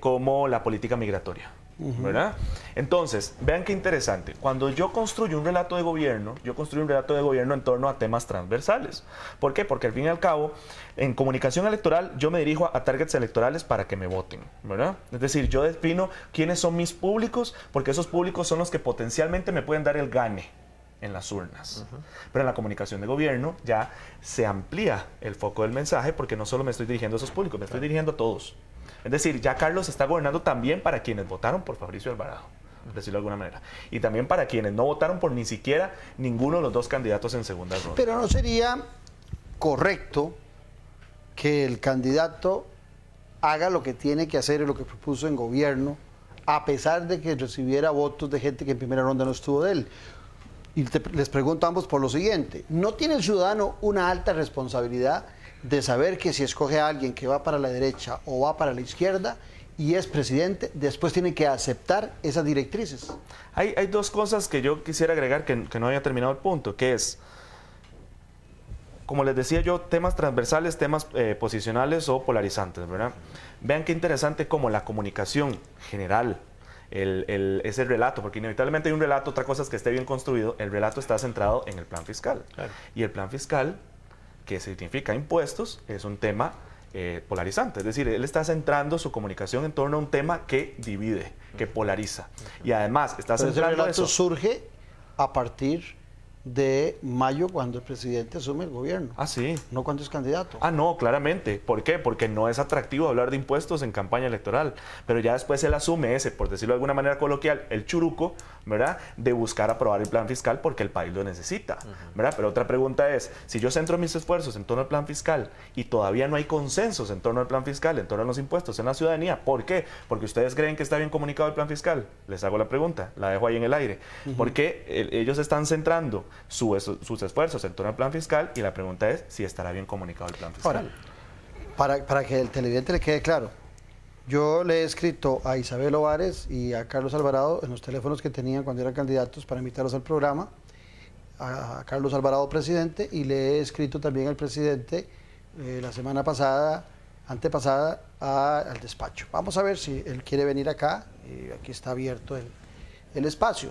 como la política migratoria, ¿verdad? Entonces, vean qué interesante. Cuando yo construyo un relato de gobierno, en torno a temas transversales. ¿Por qué? Porque al fin y al cabo, en comunicación electoral, yo me dirijo a targets electorales para que me voten, ¿verdad? Es decir, yo defino quiénes son mis públicos, porque esos públicos son los que potencialmente me pueden dar el gane en las urnas. Pero en la comunicación de gobierno ya se amplía el foco del mensaje, porque no solo me estoy dirigiendo a esos públicos, me estoy dirigiendo a todos. Es decir, ya Carlos está gobernando también para quienes votaron por Fabricio Alvarado, por decirlo de alguna manera. Y también para quienes no votaron por ni siquiera ninguno de los 2 candidatos en segunda ronda. Pero no sería correcto que el candidato haga lo que tiene que hacer y lo que propuso en gobierno, a pesar de que recibiera votos de gente que en primera ronda no estuvo de él. Y les pregunto a ambos por lo siguiente: ¿no tiene el ciudadano una alta responsabilidad de saber que si escoge a alguien que va para la derecha o va para la izquierda y es presidente, después tiene que aceptar esas directrices? Hay 2 cosas que yo quisiera agregar que no había terminado el punto, que es, como les decía yo, temas transversales, temas posicionales o polarizantes, ¿verdad? Vean qué interesante como la comunicación general, ese relato, porque inevitablemente hay un relato, otra cosa es que esté bien construido, el relato está centrado en el plan fiscal. Claro. Y el plan fiscal, que significa impuestos, es un tema polarizante. Es decir, él está centrando su comunicación en torno a un tema que divide, que polariza. Y además está centrando eso. Surge a partir de mayo cuando el presidente asume el gobierno. Ah, sí. No cuando es candidato. Ah, no, claramente. ¿Por qué? Porque no es atractivo hablar de impuestos en campaña electoral. Pero ya después él asume ese, por decirlo de alguna manera coloquial, el churuco, ¿verdad? De buscar aprobar el plan fiscal porque el país lo necesita, ¿verdad? Pero otra pregunta es, si yo centro mis esfuerzos en torno al plan fiscal y todavía no hay consensos en torno al plan fiscal, en torno a los impuestos en la ciudadanía, ¿por qué? Porque ustedes creen que está bien comunicado el plan fiscal. Les hago la pregunta, la dejo ahí en el aire. Porque ellos están centrando sus esfuerzos en torno al plan fiscal y la pregunta es si estará bien comunicado el plan fiscal. Ahora, para que el televidente le quede claro, yo le he escrito a Isabel Ovares y a Carlos Alvarado en los teléfonos que tenían cuando eran candidatos para invitarlos al programa, a Carlos Alvarado presidente, y le he escrito también al presidente la semana pasada, antepasada, al despacho. Vamos a ver si él quiere venir acá, aquí está abierto el espacio.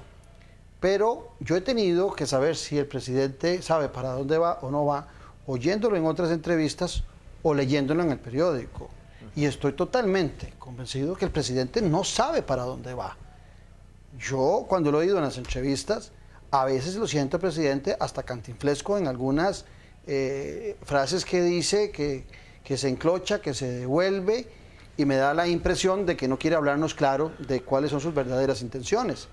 Pero yo he tenido que saber si el presidente sabe para dónde va o no va, oyéndolo en otras entrevistas o leyéndolo en el periódico. Y estoy totalmente convencido que el presidente no sabe para dónde va. Yo, cuando lo he oído en las entrevistas, a veces lo siento, presidente, hasta cantinflesco en algunas frases que dice, que se enclocha, que se devuelve, y me da la impresión de que no quiere hablarnos claro de cuáles son sus verdaderas intenciones.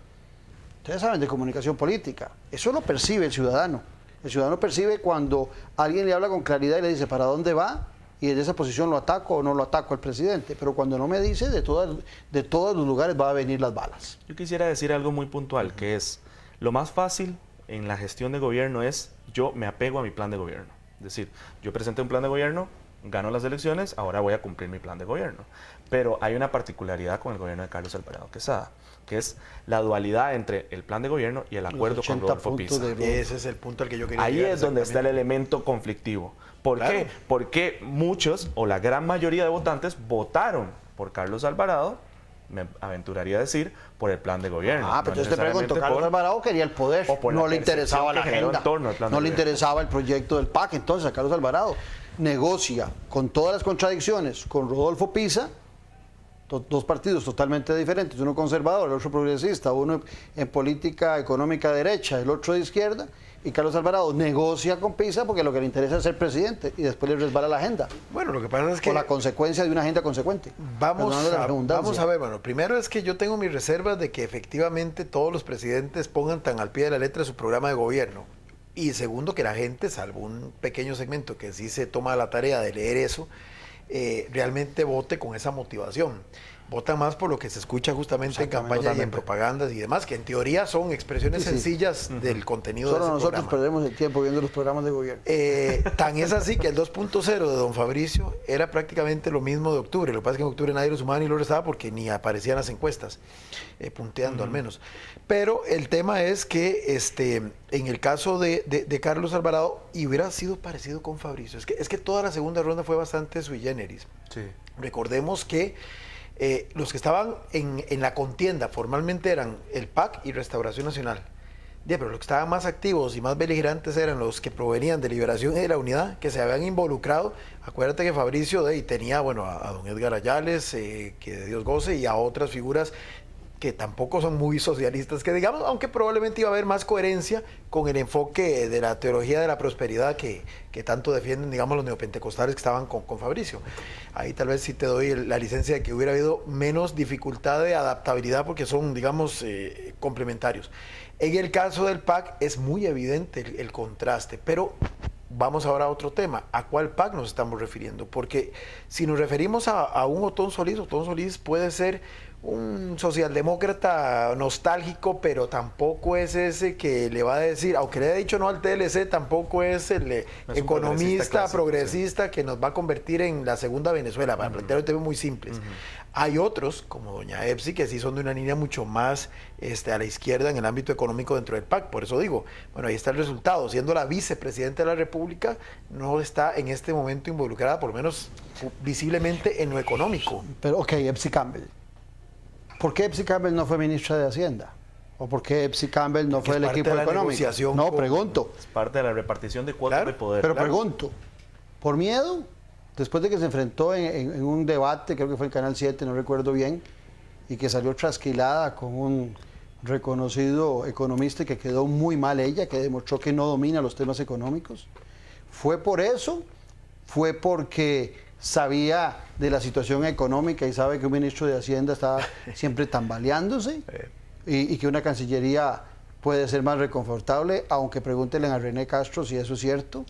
Ustedes saben de comunicación política, eso lo percibe el ciudadano. El ciudadano percibe cuando alguien le habla con claridad y le dice para dónde va, y en esa posición lo ataco o no lo ataco al presidente, pero cuando no me dice, de todos los lugares van a venir las balas. Yo quisiera decir algo muy puntual, que es, lo más fácil en la gestión de gobierno es, yo me apego a mi plan de gobierno. Es decir, yo presenté un plan de gobierno, gano las elecciones, ahora voy a cumplir mi plan de gobierno. Pero hay una particularidad con el gobierno de Carlos Alvarado Quesada, que es la dualidad entre el plan de gobierno y el acuerdo con Rodolfo Pisa. Ese es el punto al que yo quería llegar. Ahí es donde está el exactamente. elemento conflictivo. ¿Por qué? Porque muchos, o la gran mayoría de votantes, votaron por Carlos Alvarado, me aventuraría a decir, por el plan de gobierno. Pero yo te pregunto, Carlos Alvarado quería el poder, no le interesaba la agenda, no le interesaba el proyecto del PAC. Entonces a Carlos Alvarado negocia con todas las contradicciones con Rodolfo Pisa, dos partidos totalmente diferentes, uno conservador, el otro progresista, uno en política económica derecha, el otro de izquierda, y Carlos Alvarado negocia con Pisa porque lo que le interesa es ser presidente y después le resbala la agenda. Bueno, lo que pasa es que... Por la consecuencia de una agenda consecuente. Vamos a ver, bueno, primero es que yo tengo mis reservas de que efectivamente todos los presidentes pongan tan al pie de la letra su programa de gobierno. Y segundo, que la gente, salvo un pequeño segmento que sí se toma la tarea de leer eso, realmente vote con esa motivación. Votan más por lo que se escucha justamente en campañas y en propagandas y demás, que en teoría son expresiones sencillas del contenido de ese nosotros programa. perdemos el tiempo viendo los programas de gobierno. Tan es así que el 2.0 de don Fabricio era prácticamente lo mismo de octubre. Lo que pasa es que en octubre nadie lo sumaba ni lo restaba porque ni aparecían las encuestas, punteando al menos. Pero el tema es que en el caso de Carlos Alvarado, y hubiera sido parecido con Fabricio, es que toda la segunda ronda fue bastante sui generis. Sí. Recordemos que los que estaban en la contienda formalmente eran el PAC y Restauración Nacional. Pero los que estaban más activos y más beligerantes eran los que provenían de Liberación y de la Unidad, que se habían involucrado. Acuérdate que Fabricio tenía a don Edgar Ayales, que de Dios goce, y a otras figuras que tampoco son muy socialistas, que digamos, aunque probablemente iba a haber más coherencia con el enfoque de la teología de la prosperidad que tanto defienden, digamos, los neopentecostales que estaban con Fabricio. Ahí tal vez sí te doy la licencia de que hubiera habido menos dificultad de adaptabilidad porque son, digamos, complementarios. En el caso del PAC es muy evidente el contraste, pero vamos ahora a otro tema. ¿A cuál PAC nos estamos refiriendo? Porque si nos referimos a un Otón Solís puede ser un socialdemócrata nostálgico, pero tampoco es ese que le va a decir, aunque le haya dicho no al TLC, tampoco es el economista progresista que nos va a convertir en la segunda Venezuela, para plantear un tema muy simples. Hay otros, como doña Epsi, que sí son de una línea mucho más a la izquierda en el ámbito económico dentro del PAC. Por eso digo, bueno, ahí está el resultado. Siendo la vicepresidenta de la República, no está en este momento involucrada, por lo menos visiblemente, en lo económico. Pero, ok, Epsi Campbell. ¿Por qué Epsi Campbell no fue ministra de Hacienda? ¿O por qué Epsi Campbell no fue del equipo económico? No, pregunto. Es parte de la repartición de cuotas de poder. Pero pregunto, ¿por miedo? Después de que se enfrentó en un debate, creo que fue en Canal 7, no recuerdo bien, y que salió trasquilada con un reconocido economista y que quedó muy mal ella, que demostró que no domina los temas económicos. ¿Fue por eso? ¿Fue porque sabía de la situación económica y sabe que un ministro de Hacienda está siempre tambaleándose? Y que una Cancillería puede ser más reconfortable, aunque pregúntenle a René Castro si eso es cierto.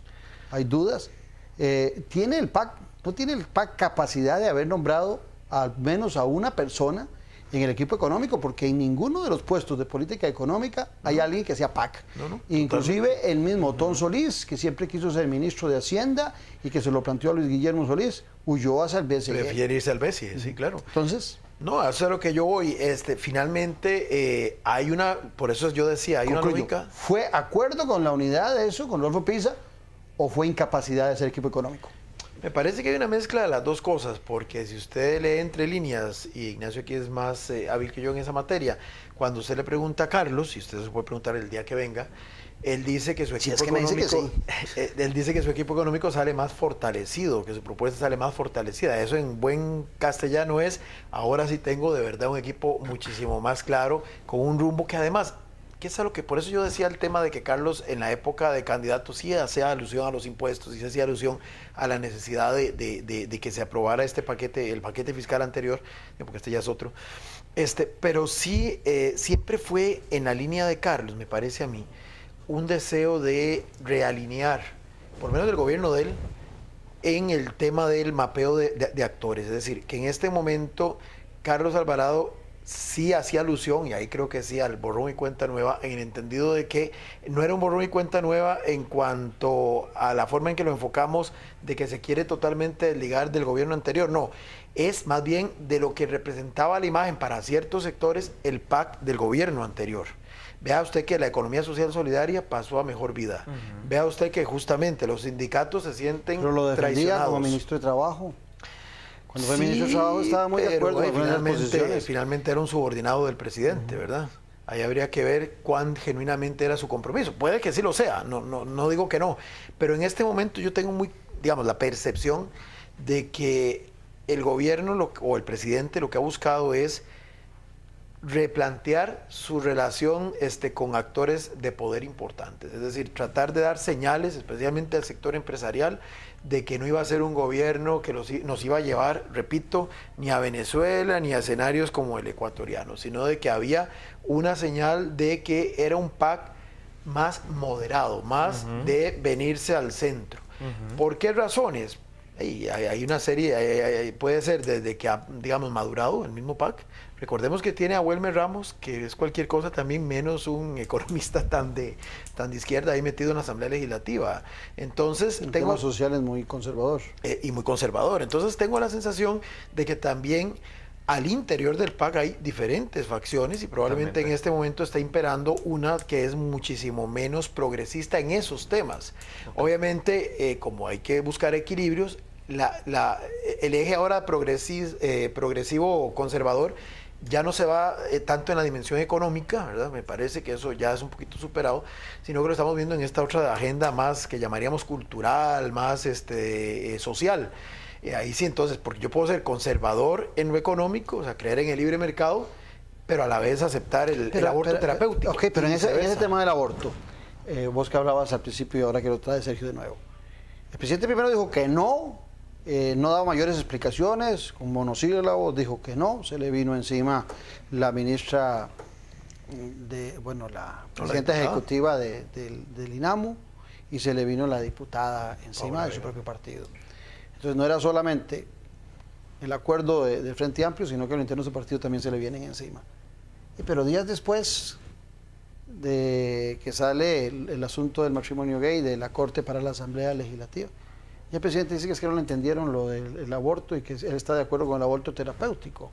Hay dudas. ¿Tiene el PAC, no tiene el PAC capacidad de haber nombrado al menos a una persona en el equipo económico? Porque en ninguno de los puestos de política económica hay alguien que sea PAC. Inclusive el mismo Otón Solís, que siempre quiso ser ministro de Hacienda y que se lo planteó a Luis Guillermo Solís, huyó hacia el BCE. Prefiere irse al BCE, sí, claro. Entonces... No, eso es lo que yo voy. Finalmente hay una, por eso yo decía, hay una lógica. ¿Fue acuerdo con la unidad de eso, con Rodolfo Pisa, o fue incapacidad de ser equipo económico? Me parece que hay una mezcla de las dos cosas, porque si usted lee entre líneas, y Ignacio aquí es más hábil que yo en esa materia, cuando usted le pregunta a Carlos, y usted se puede preguntar el día que venga, él dice que su equipo económico, él dice que su equipo económico sale más fortalecido, que su propuesta sale más fortalecida. Eso en buen castellano es, ahora sí tengo de verdad un equipo muchísimo más claro, con un rumbo que además, que es lo que, por eso yo decía el tema de que Carlos en la época de candidato sí hacía alusión a los impuestos, sí hacía alusión a la necesidad de que se aprobara este paquete, el paquete fiscal anterior, porque este ya es otro. Pero sí, siempre fue en la línea de Carlos, me parece a mí, un deseo de realinear, por lo menos del gobierno de él, en el tema del mapeo de actores. Es decir, que en este momento Carlos Alvarado sí hacía alusión, y ahí creo que sí, al borrón y cuenta nueva, en el entendido de que no era un borrón y cuenta nueva en cuanto a la forma en que lo enfocamos, de que se quiere totalmente desligar del gobierno anterior. No, es más bien de lo que representaba la imagen para ciertos sectores el PAC del gobierno anterior. Vea usted que la economía social solidaria pasó a mejor vida. Vea usted que justamente los sindicatos se sienten Pero lo defendía traicionados. como ministro de Trabajo. Cuando fue ministro de Trabajo estaba muy de acuerdo con las posiciones. Finalmente era un subordinado del presidente, ¿verdad? Ahí habría que ver cuán genuinamente era su compromiso. Puede que sí lo sea, no digo que no. Pero en este momento yo tengo la percepción de que el gobierno o el presidente lo que ha buscado es replantear su relación con actores de poder importantes, es decir, tratar de dar señales, especialmente al sector empresarial, de que no iba a ser un gobierno que nos iba a llevar, repito, ni a Venezuela ni a escenarios como el ecuatoriano, sino de que había una señal de que era un PAC más moderado, más de venirse al centro. ¿Por qué razones? Hay una serie, puede ser desde que ha, digamos, madurado el mismo PAC. Recordemos que tiene a Wilmer Ramos, que es cualquier cosa también menos un economista tan de izquierda ahí metido en la Asamblea Legislativa. Entonces, el tema social es muy conservador. Y muy conservador. Entonces tengo la sensación de que también al interior del PAC hay diferentes facciones y probablemente en este momento está imperando una que es muchísimo menos progresista en esos temas. Obviamente, como hay que buscar equilibrios, el eje ahora progresivo o conservador ya no se va tanto en la dimensión económica, ¿verdad? Me parece que eso ya es un poquito superado, sino que lo estamos viendo en esta otra agenda más que llamaríamos cultural, más social. Ahí sí, entonces, porque yo puedo ser conservador en lo económico, o sea, creer en el libre mercado, pero a la vez aceptar el aborto terapéutico. Ok, pero en ese tema del aborto, vos que hablabas al principio y ahora que lo trae Sergio de nuevo, el presidente primero dijo que no daba mayores explicaciones, con monosílabos dijo que no, se le vino encima la ministra, la presidenta ejecutiva del INAMU, y se le vino la diputada encima de su propio partido. Entonces no era solamente el acuerdo del Frente Amplio, sino que a los internos del partido también se le vienen encima. Pero días después de que sale el asunto del matrimonio gay de la Corte para la Asamblea Legislativa, y el presidente dice que es que no le entendieron lo del aborto y que él está de acuerdo con el aborto terapéutico.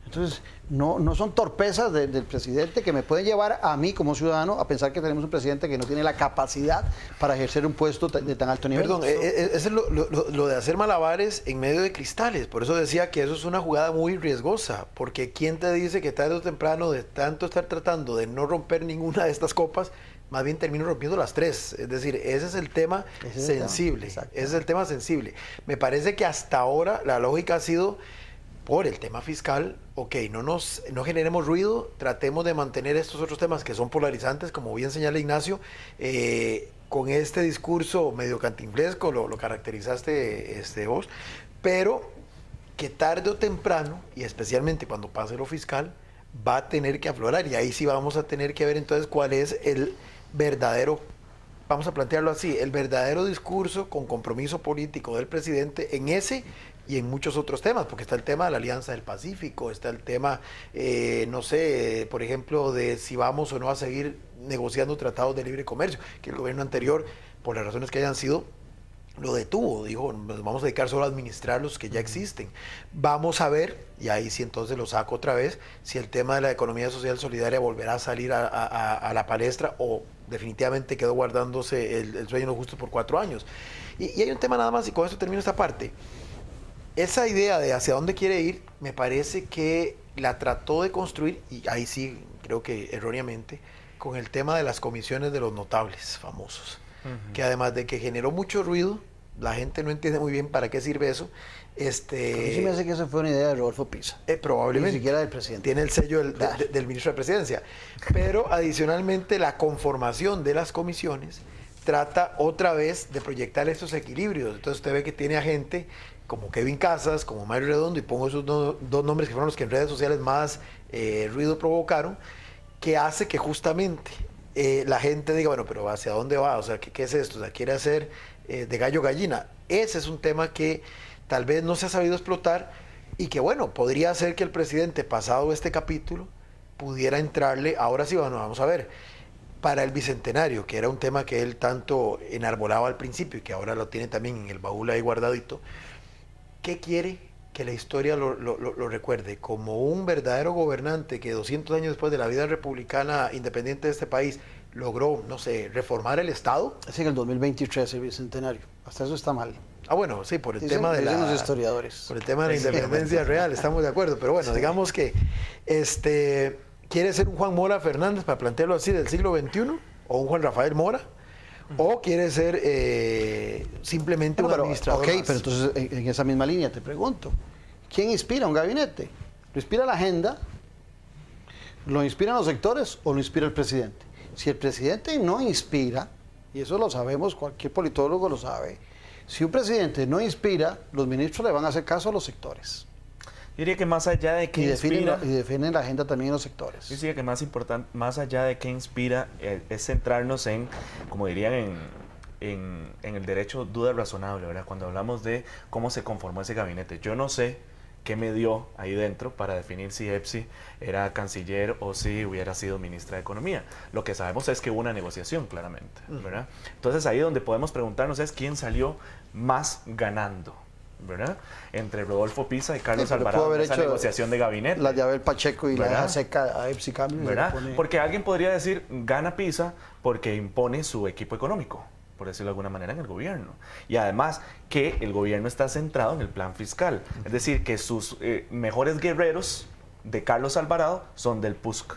Entonces, no son torpezas del presidente que me pueden llevar a mí como ciudadano a pensar que tenemos un presidente que no tiene la capacidad para ejercer un puesto de tan alto nivel. Perdón, es lo de hacer malabares en medio de cristales. Por eso decía que eso es una jugada muy riesgosa, porque ¿quién te dice que tarde o temprano, de tanto estar tratando de no romper ninguna de estas copas, más bien termino rompiendo las tres? Es decir, ese es el tema sensible. Ese es el tema sensible. Me parece que hasta ahora la lógica ha sido por el tema fiscal, ok, no generemos ruido, tratemos de mantener estos otros temas que son polarizantes, como bien señala Ignacio, con este discurso medio cantinflesco, lo caracterizaste vos, pero que tarde o temprano, y especialmente cuando pase lo fiscal, va a tener que aflorar, y ahí sí vamos a tener que ver entonces cuál es el verdadero, vamos a plantearlo así, el verdadero discurso con compromiso político del presidente en ese y en muchos otros temas, porque está el tema de la Alianza del Pacífico, está el tema, no sé, por ejemplo, de si vamos o no a seguir negociando tratados de libre comercio, que el gobierno anterior, por las razones que hayan sido, lo detuvo, dijo, nos vamos a dedicar solo a administrar los que ya existen. Vamos a ver, y ahí sí entonces lo saco otra vez, si el tema de la economía social solidaria volverá a salir a la palestra o definitivamente quedó guardándose el sueño no justo por 4 años. Y hay un tema nada más, y con esto termino esta parte. Esa idea de hacia dónde quiere ir, me parece que la trató de construir, y ahí sí creo que erróneamente, con el tema de las comisiones de los notables famosos, que además de que generó mucho ruido, la gente no entiende muy bien para qué sirve eso. A mí sí me hace que esa fue una idea de Rodolfo Pisa. Probablemente. Ni siquiera del presidente. Tiene el sello del ministro de Presidencia. Pero adicionalmente la conformación de las comisiones trata otra vez de proyectar esos equilibrios. Entonces usted ve que tiene a gente como Kevin Casas, como Mario Redondo, y pongo esos dos nombres que fueron los que en redes sociales más ruido provocaron, que hace que justamente la gente diga, bueno, pero ¿hacia dónde va? O sea, ¿qué es esto? O sea, ¿quiere hacer de gallo gallina? Ese es un tema que tal vez no se ha sabido explotar y que, bueno, podría ser que el presidente, pasado este capítulo, pudiera entrarle, ahora sí, bueno, vamos a ver, para el Bicentenario, que era un tema que él tanto enarbolaba al principio y que ahora lo tiene también en el baúl ahí guardadito, ¿qué quiere que la historia lo recuerde? Como un verdadero gobernante que 200 años después de la vida republicana independiente de este país logró, no sé, reformar el Estado. Es en el 2023 el Bicentenario. Hasta eso está mal. Ah, bueno, sí, por el tema de los historiadores. Por el tema de la independencia real, estamos de acuerdo. Pero bueno, digamos que quiere ser un Juan Mora Fernández, para plantearlo así, del siglo XXI, o un Juan Rafael Mora, o quiere ser simplemente un administrador. Ok, pero entonces en esa misma línea te pregunto, ¿quién inspira un gabinete? ¿Lo inspira la agenda? ¿Lo inspiran los sectores o lo inspira el presidente? Si el presidente no inspira, y eso lo sabemos, cualquier politólogo lo sabe, si un presidente no inspira, los ministros le van a hacer caso a los sectores. Yo diría que más allá de que inspira... Y definen la agenda también en los sectores. Yo diría que más importante, más allá de que inspira, es centrarnos en, como dirían en el derecho, duda razonable, ¿verdad? Cuando hablamos de cómo se conformó ese gabinete. Yo no sé qué me dio ahí dentro para definir si Epsi era canciller o si hubiera sido ministra de Economía. Lo que sabemos es que hubo una negociación, claramente, ¿verdad? Entonces ahí donde podemos preguntarnos es quién salió más ganando, ¿verdad? Entre Rodolfo Pisa y Carlos Alvarado en esa negociación de gabinete. La llave del Pacheco y ¿verdad? La deja seca a Epsi Cambio. ¿Verdad? Porque alguien podría decir, gana Pisa porque impone su equipo económico, por decirlo de alguna manera, en el gobierno. Y además que el gobierno está centrado en el plan fiscal. Es decir, que sus mejores guerreros de Carlos Alvarado son del PUSC,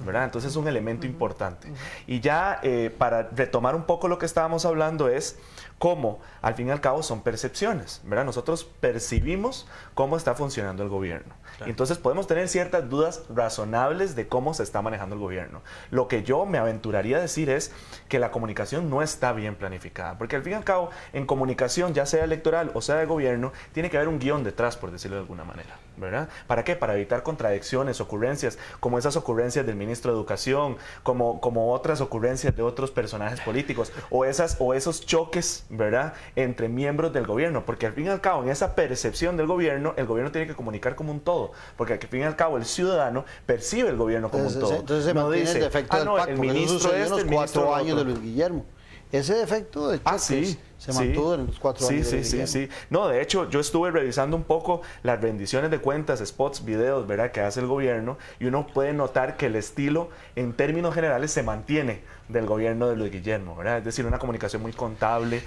¿verdad? Entonces es un elemento importante. Y ya para retomar un poco lo que estábamos hablando es cómo, al fin y al cabo, son percepciones, ¿verdad? Nosotros percibimos cómo está funcionando el gobierno. Claro. Y entonces podemos tener ciertas dudas razonables de cómo se está manejando el gobierno. Lo que yo me aventuraría a decir es que la comunicación no está bien planificada, porque al fin y al cabo, en comunicación, ya sea electoral o sea de gobierno, tiene que haber un guión detrás, por decirlo de alguna manera, ¿verdad? ¿Para qué? Para evitar contradicciones, ocurrencias, como esas ocurrencias del ministro de Educación, como otras ocurrencias de otros personajes políticos, o esos choques, ¿verdad?, entre miembros del gobierno, porque al fin y al cabo, en esa percepción del gobierno, el gobierno tiene que comunicar como un todo, porque al fin y al cabo el ciudadano percibe el gobierno como un todo. Entonces se mantiene el defecto del PAC, el ministro en los 4 años de Luis Guillermo. Ese defecto de choques se mantuvo en los 4 años de Luis Guillermo. Sí. No, de hecho, yo estuve revisando un poco las rendiciones de cuentas, spots, videos, ¿verdad?, que hace el gobierno, y uno puede notar que el estilo, en términos generales, se mantiene del gobierno de Luis Guillermo, ¿verdad? Es decir, una comunicación muy contable,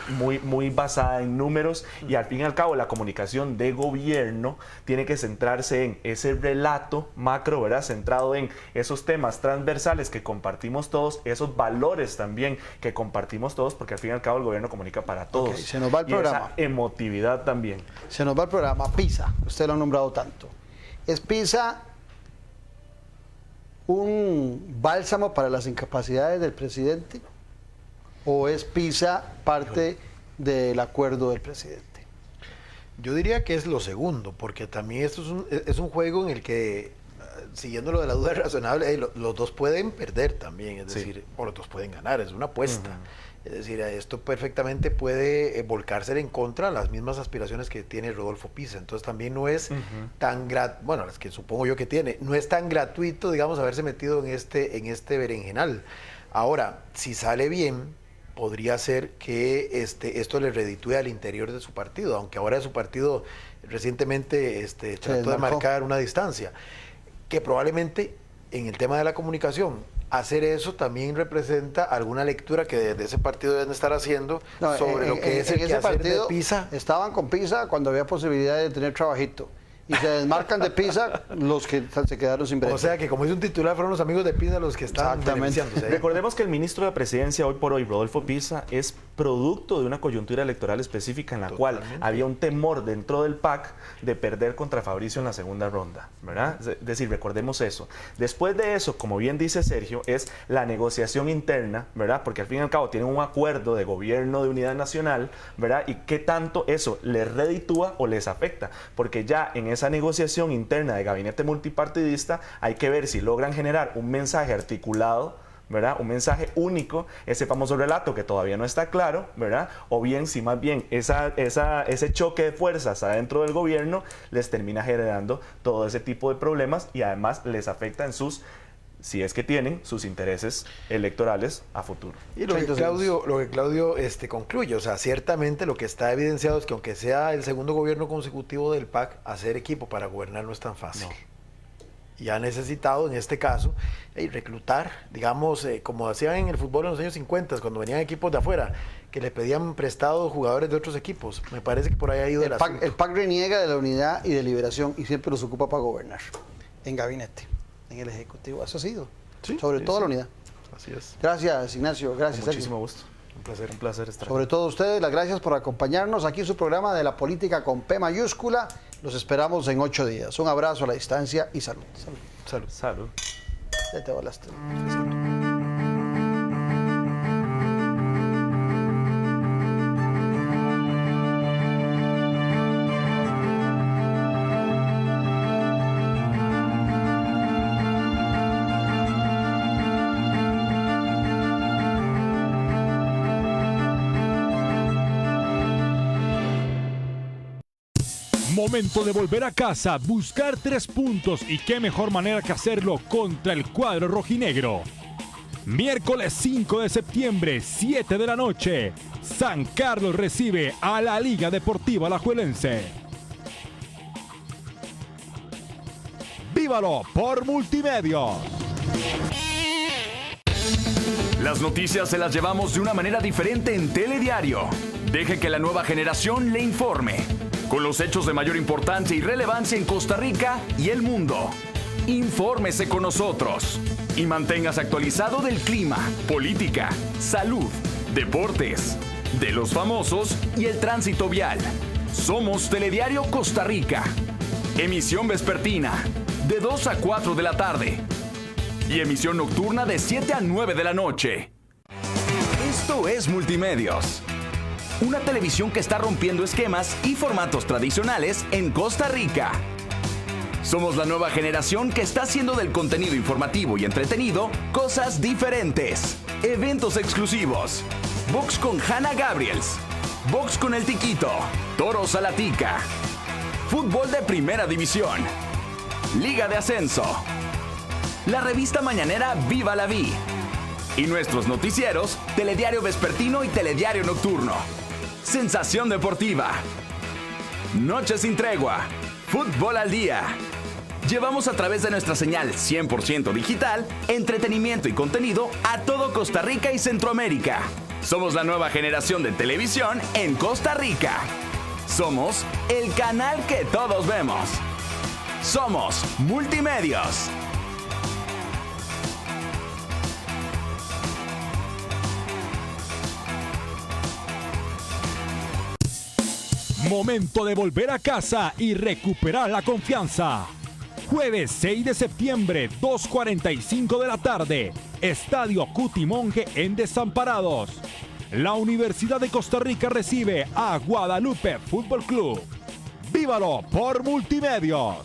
muy basada en números, y al fin y al cabo la comunicación de gobierno tiene que centrarse en ese relato macro, ¿verdad?, centrado en esos temas transversales que compartimos todos, esos valores también que compartimos todos, porque al fin y al cabo el gobierno comunica para todos. Okay, se nos va el programa. Esa emotividad también. Se nos va el programa. PISA, usted lo ha nombrado tanto. ¿Es PISA un bálsamo para las incapacidades del presidente? ¿O es PISA parte del acuerdo del presidente? Yo diría que es lo segundo, porque también esto es un juego en el que, siguiendo lo de la duda razonable, los dos pueden perder también, es decir, o los dos pueden ganar, es una apuesta. Es decir, esto perfectamente puede volcarse en contra de las mismas aspiraciones que tiene Rodolfo Pisa. Entonces también no es tan bueno, las que supongo yo que tiene, no es tan gratuito, digamos, haberse metido en este berenjenal. Ahora, si sale bien, podría ser que esto le reditúe al interior de su partido, aunque ahora su partido recientemente trató de marcar una distancia, que probablemente en el tema de la comunicación, hacer eso también representa alguna lectura que desde ese partido deben estar haciendo sobre lo que es el quehacer de Pisa. Estaban con Pisa cuando había posibilidad de tener trabajito. Y se desmarcan de Pisa los que se quedaron sin brete. O sea que, como dice un titular, fueron los amigos de Pisa los que estaban beneficiándose. Recordemos que el ministro de la Presidencia, hoy por hoy, Rodolfo Pisa, es producto de una coyuntura electoral específica en la cual había un temor dentro del PAC de perder contra Fabricio en la segunda ronda, ¿verdad? Es decir, recordemos eso. Después de eso, como bien dice Sergio, es la negociación interna, ¿verdad? Porque al fin y al cabo tienen un acuerdo de gobierno de unidad nacional, ¿verdad? Y qué tanto eso les reditúa o les afecta, porque ya en esa negociación interna de gabinete multipartidista hay que ver si logran generar un mensaje articulado, ¿verdad? Un mensaje único, ese famoso relato que todavía no está claro, ¿verdad? O bien si más bien ese choque de fuerzas adentro del gobierno les termina generando todo ese tipo de problemas y además les afecta en sus, si es que tienen, sus intereses electorales a futuro. Y lo que Claudio concluye, o sea, ciertamente lo que está evidenciado es que aunque sea el segundo gobierno consecutivo del PAC, hacer equipo para gobernar no es tan fácil. No. Y ha necesitado, en este caso, reclutar, digamos, como hacían en el fútbol en los años 50, cuando venían equipos de afuera, que le pedían prestados jugadores de otros equipos. Me parece que por ahí ha ido el asunto. El PAC reniega de la unidad y de liberación y siempre los ocupa para gobernar, en gabinete, en el Ejecutivo. Eso ha sido, sobre todo la unidad. Así es. Gracias, Ignacio. Gracias, Con muchísimo gusto. Un placer estar Sobre todo ustedes, las gracias por acompañarnos aquí en su programa de la política con P mayúscula. Los esperamos en 8 días. Un abrazo a la distancia y salud. Salud. Salud. Ya te volaste. Momento de volver a casa, buscar 3 puntos y qué mejor manera que hacerlo contra el cuadro rojinegro. Miércoles 5 de septiembre, 7 de la noche, San Carlos recibe a la Liga Deportiva Alajuelense. ¡Vívalo por Multimedios! Las noticias se las llevamos de una manera diferente en Telediario. Deje que la nueva generación le informe, con los hechos de mayor importancia y relevancia en Costa Rica y el mundo. Infórmese con nosotros y manténgase actualizado del clima, política, salud, deportes, de los famosos y el tránsito vial. Somos Telediario Costa Rica. Emisión vespertina, de 2 a 4 de la tarde. Y emisión nocturna de 7 a 9 de la noche. Esto es Multimedios. Una televisión que está rompiendo esquemas y formatos tradicionales en Costa Rica. Somos la nueva generación que está haciendo del contenido informativo y entretenido cosas diferentes. Eventos exclusivos. Box con Hanna Gabriels. Box con El Tiquito. Toros a la Tica. Fútbol de Primera División. Liga de Ascenso. La revista mañanera Viva la Vi. Y nuestros noticieros, Telediario Vespertino y Telediario Nocturno. Sensación Deportiva. Noche sin tregua. Fútbol al día. Llevamos a través de nuestra señal 100% digital, entretenimiento y contenido a todo Costa Rica y Centroamérica. Somos la nueva generación de televisión en Costa Rica. Somos el canal que todos vemos. Somos Multimedios. Momento de volver a casa y recuperar la confianza. Jueves 6 de septiembre, 2:45 de la tarde, Estadio Cutimonje en Desamparados. La Universidad de Costa Rica recibe a Guadalupe Fútbol Club. ¡Vívalo por Multimedios!